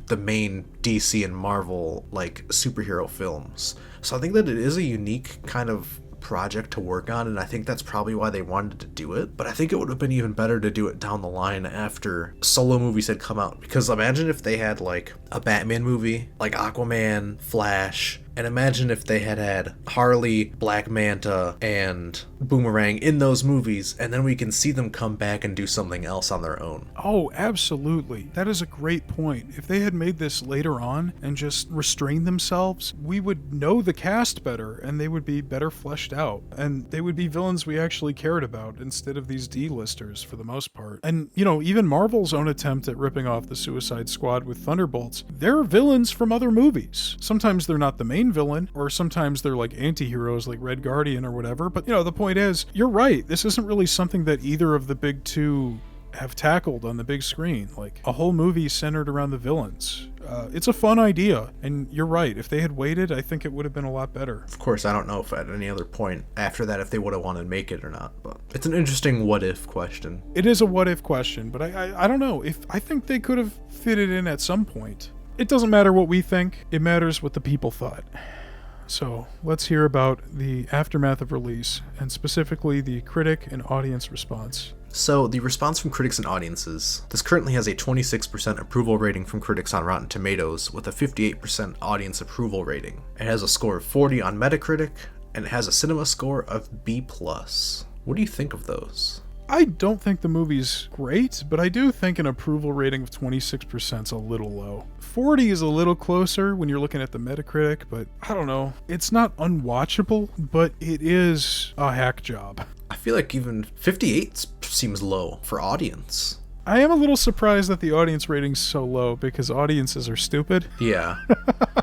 the main DC and Marvel superhero films. So I think that it is a unique kind of project to work on, and I think that's probably why they wanted to do it. But I think it would have been even better to do it down the line after solo movies had come out, because imagine if they had a Batman movie, Aquaman, Flash, and imagine if they had Harley, Black Manta, and Boomerang in those movies, and then we can see them come back and do something else on their own. Oh, absolutely. That is a great point. If they had made this later on and just restrained themselves, we would know the cast better, and they would be better fleshed out, and they would be villains we actually cared about instead of these D-listers for the most part. And, even Marvel's own attempt at ripping off the Suicide Squad with Thunderbolts, they're villains from other movies. Sometimes they're not the main villain, or sometimes they're anti-heroes like Red Guardian or whatever, but the point is, you're right, this isn't really something that either of the big two have tackled on the big screen, a whole movie centered around the villains. It's a fun idea, and you're right, if they had waited, I think it would have been a lot better. Of course, I don't know if at any other point after that if they would have wanted to make it or not, but it's an interesting what-if question. It is a what-if question, but I don't know, I think they could have fit it in at some point. It doesn't matter what we think, it matters what the people thought. So let's hear about the aftermath of release, and specifically the critic and audience response. So, the response from critics and audiences. This currently has a 26% approval rating from critics on Rotten Tomatoes, with a 58% audience approval rating. It has a score of 40 on Metacritic, and it has a cinema score of B+. What do you think of those? I don't think the movie's great, but I do think an approval rating of 26% is a little low. 40 is a little closer when you're looking at the Metacritic, but I don't know. It's not unwatchable, but it is a hack job. I feel like even 58 seems low for audience. I am a little surprised that the audience rating's so low because audiences are stupid. Yeah.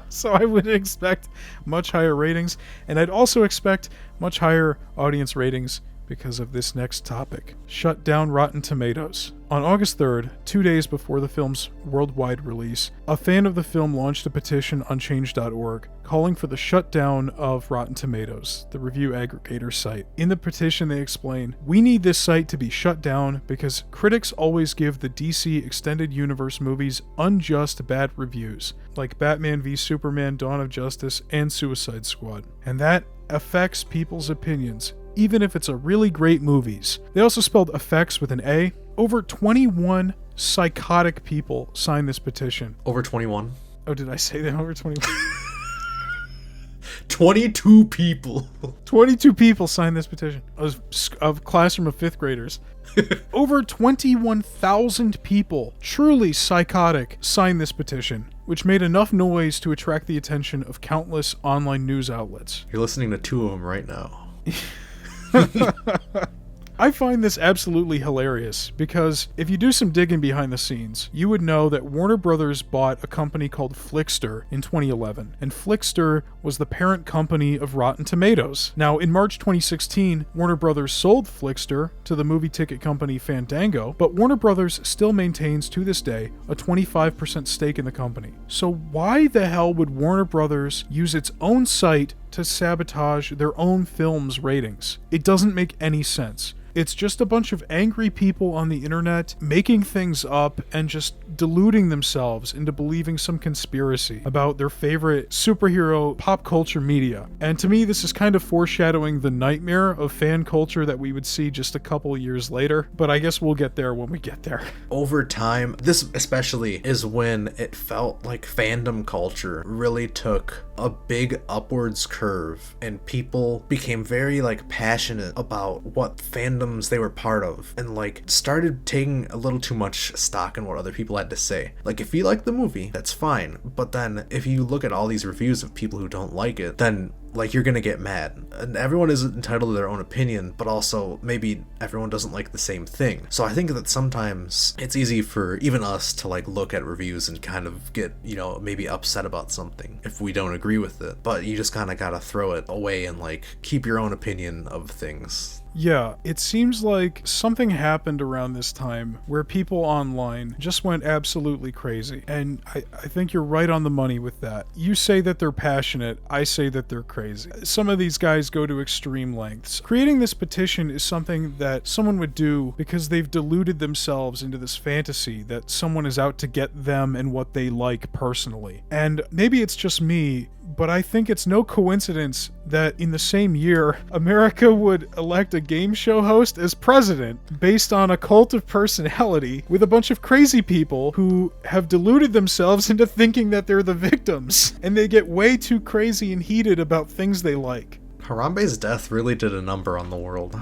So I would expect much higher ratings, and I'd also expect much higher audience ratings because of this next topic. Shut down Rotten Tomatoes. On August 3rd, 2 days before the film's worldwide release, a fan of the film launched a petition on change.org calling for the shutdown of Rotten Tomatoes, the review aggregator site. In the petition, they explain, "We need this site to be shut down because critics always give the DC Extended Universe movies unjust bad reviews, like Batman v Superman, Dawn of Justice, and Suicide Squad. And that affects people's opinions, even if it's a really great movies." They also spelled effects with an A. Over 21 psychotic people signed this petition. Over 21? Oh, did I say that? Over 21? 22 people. 22 people signed this petition. A classroom of 5th graders. Over 21,000 people, truly psychotic, signed this petition, which made enough noise to attract the attention of countless online news outlets. You're listening to 2 of them right now. I find this absolutely hilarious because if you do some digging behind the scenes, you would know that Warner Brothers bought a company called Flickster in 2011, and Flickster was the parent company of Rotten Tomatoes. Now, in March 2016, Warner Brothers sold Flickster to the movie ticket company Fandango, but Warner Brothers still maintains to this day a 25% stake in the company. So why the hell would Warner Brothers use its own site to sabotage their own film's ratings? It doesn't make any sense. It's just a bunch of angry people on the internet making things up and just deluding themselves into believing some conspiracy about their favorite superhero pop culture media. And to me, this is kind of foreshadowing the nightmare of fan culture that we would see just a couple years later. But I guess we'll get there when we get there. Over time, this especially is when it felt like fandom culture really took a big upwards curve and people became very passionate about what fandoms they were part of and started taking a little too much stock in what other people had to say. If you like the movie, that's fine, but then if you look at all these reviews of people who don't like it, then you're gonna get mad. And everyone is entitled to their own opinion, but also maybe everyone doesn't like the same thing. So I think that sometimes it's easy for even us to look at reviews and kind of get, maybe upset about something if we don't agree with it. But you just kind of gotta throw it away and keep your own opinion of things. Yeah, it seems like something happened around this time where people online just went absolutely crazy. And I think you're right on the money with that. You say that they're passionate, I say that they're crazy. Some of these guys go to extreme lengths. Creating this petition is something that someone would do because they've deluded themselves into this fantasy that someone is out to get them and what they like personally. And maybe it's just me, but I think it's no coincidence that in the same year, America would elect a game show host as president based on a cult of personality with a bunch of crazy people who have deluded themselves into thinking that they're the victims, and they get way too crazy and heated about things they like. Harambe's death really did a number on the world.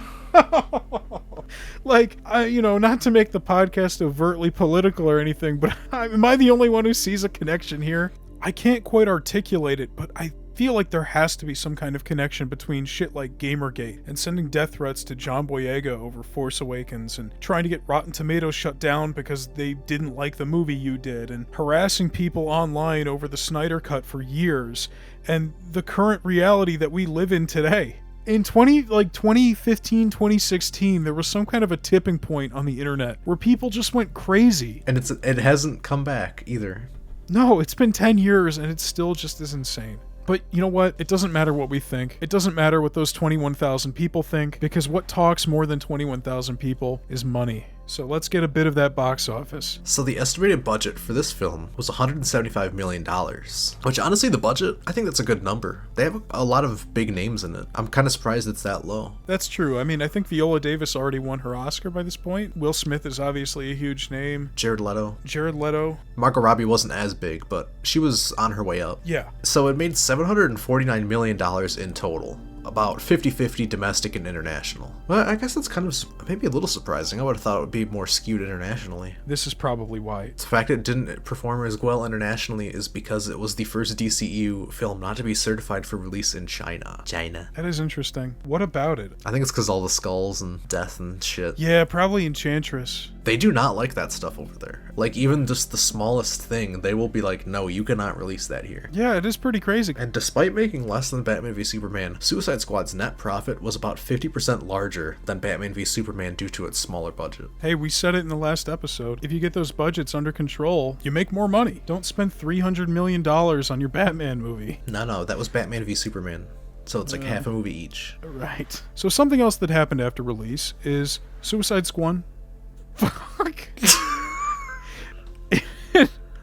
Not to make the podcast overtly political or anything, but am I the only one who sees a connection here? I can't quite articulate it, but I feel like there has to be some kind of connection between shit like Gamergate and sending death threats to John Boyega over Force Awakens and trying to get Rotten Tomatoes shut down because they didn't like the movie you did and harassing people online over the Snyder Cut for years and the current reality that we live in today. In 2015, 2016, there was some kind of a tipping point on the internet where people just went crazy. And it hasn't come back either. No, it's been 10 years and it's still just as insane. But you know what? It doesn't matter what we think. It doesn't matter what those 21,000 people think, because what talks more than 21,000 people is money. So let's get a bit of that box office. So the estimated budget for this film was $175 million, which honestly, the budget, I think that's a good number. They have a lot of big names in it. I'm kind of surprised it's that low. That's true. I mean, I think Viola Davis already won her Oscar by this point. Will Smith is obviously a huge name. Jared Leto. Margot Robbie wasn't as big, but she was on her way up. Yeah. So it made $749 million in total. about 50-50 domestic and international. Well, I guess that's kind of maybe a little surprising. I would have thought it would be more skewed internationally. This is probably why. The fact it didn't perform as well internationally is because it was the first DCEU film not to be certified for release in China. That is interesting. What about it? I think it's because all the skulls and death and shit. Yeah, probably Enchantress. They do not like that stuff over there. Like, even just the smallest thing, they will be like, no, you cannot release that here. Yeah, it is pretty crazy. And despite making less than Batman v Superman, Suicide Squad's net profit was about 50% larger than Batman v Superman due to its smaller budget. Hey, we said it in the last episode. If you get those budgets under control, you make more money. Don't spend $300 million on your Batman movie. No, that was Batman v Superman. So it's like half a movie each. Right. So something else that happened after release is Suicide Squad. Fuck.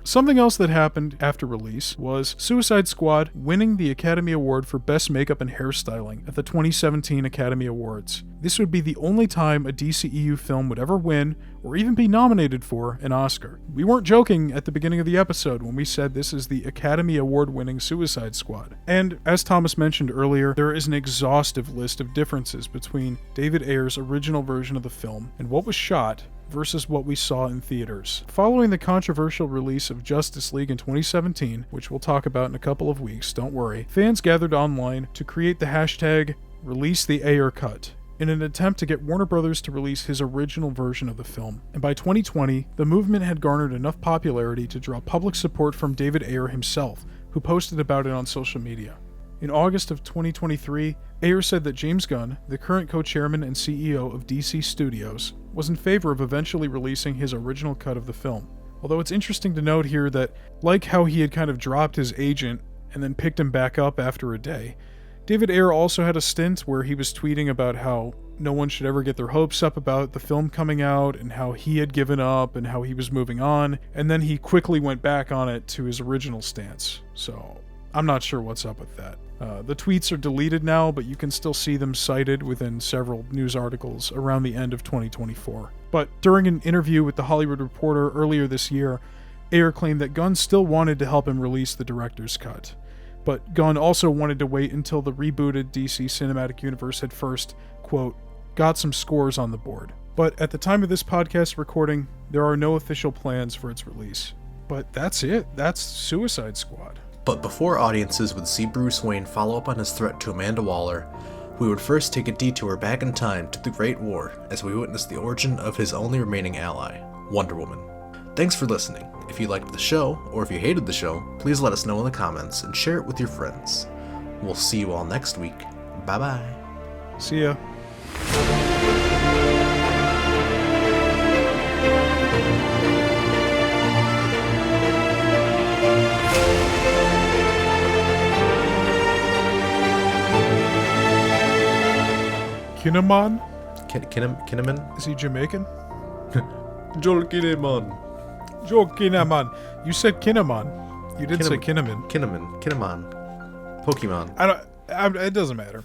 Something else that happened after release was Suicide Squad winning the Academy Award for Best Makeup and Hairstyling at the 2017 Academy Awards. This would be the only time a DCEU film would ever win, or even be nominated for, an Oscar. We weren't joking at the beginning of the episode when we said this is the Academy Award-winning Suicide Squad. And, as Thomas mentioned earlier, there is an exhaustive list of differences between David Ayer's original version of the film and what was shot versus what we saw in theaters. Following the controversial release of Justice League in 2017, which we'll talk about in a couple of weeks, don't worry, fans gathered online to create the hashtag #ReleaseTheAyer in an attempt to get Warner Brothers to release his original version of the film. And by 2020, the movement had garnered enough popularity to draw public support from David Ayer himself, who posted about it on social media. In August of 2023, Ayer said that James Gunn, the current co-chairman and CEO of DC Studios, was in favor of eventually releasing his original cut of the film. Although it's interesting to note here that, like how he had kind of dropped his agent and then picked him back up after a day, David Ayer also had a stint where he was tweeting about how no one should ever get their hopes up about the film coming out and how he had given up and how he was moving on, and then he quickly went back on it to his original stance. So I'm not sure what's up with that. The tweets are deleted now, but you can still see them cited within several news articles around the end of 2024. But during an interview with The Hollywood Reporter earlier this year, Ayer claimed that Gunn still wanted to help him release the director's cut. But Gunn also wanted to wait until the rebooted DC Cinematic Universe had first, quote, got some scores on the board. But at the time of this podcast recording, there are no official plans for its release. But that's it. That's Suicide Squad. But before audiences would see Bruce Wayne follow up on his threat to Amanda Waller, we would first take a detour back in time to the Great War as we witness the origin of his only remaining ally, Wonder Woman. Thanks for listening. If you liked the show, or if you hated the show, please let us know in the comments and share it with your friends. We'll see you all next week. Bye-bye. See ya. Kinnaman? Kinnaman? Is he Jamaican? Joel Kinnaman. Joel Kinnaman. You said Kinnaman. You didn't say Kinnaman. Kinnaman. Pokemon. It doesn't matter.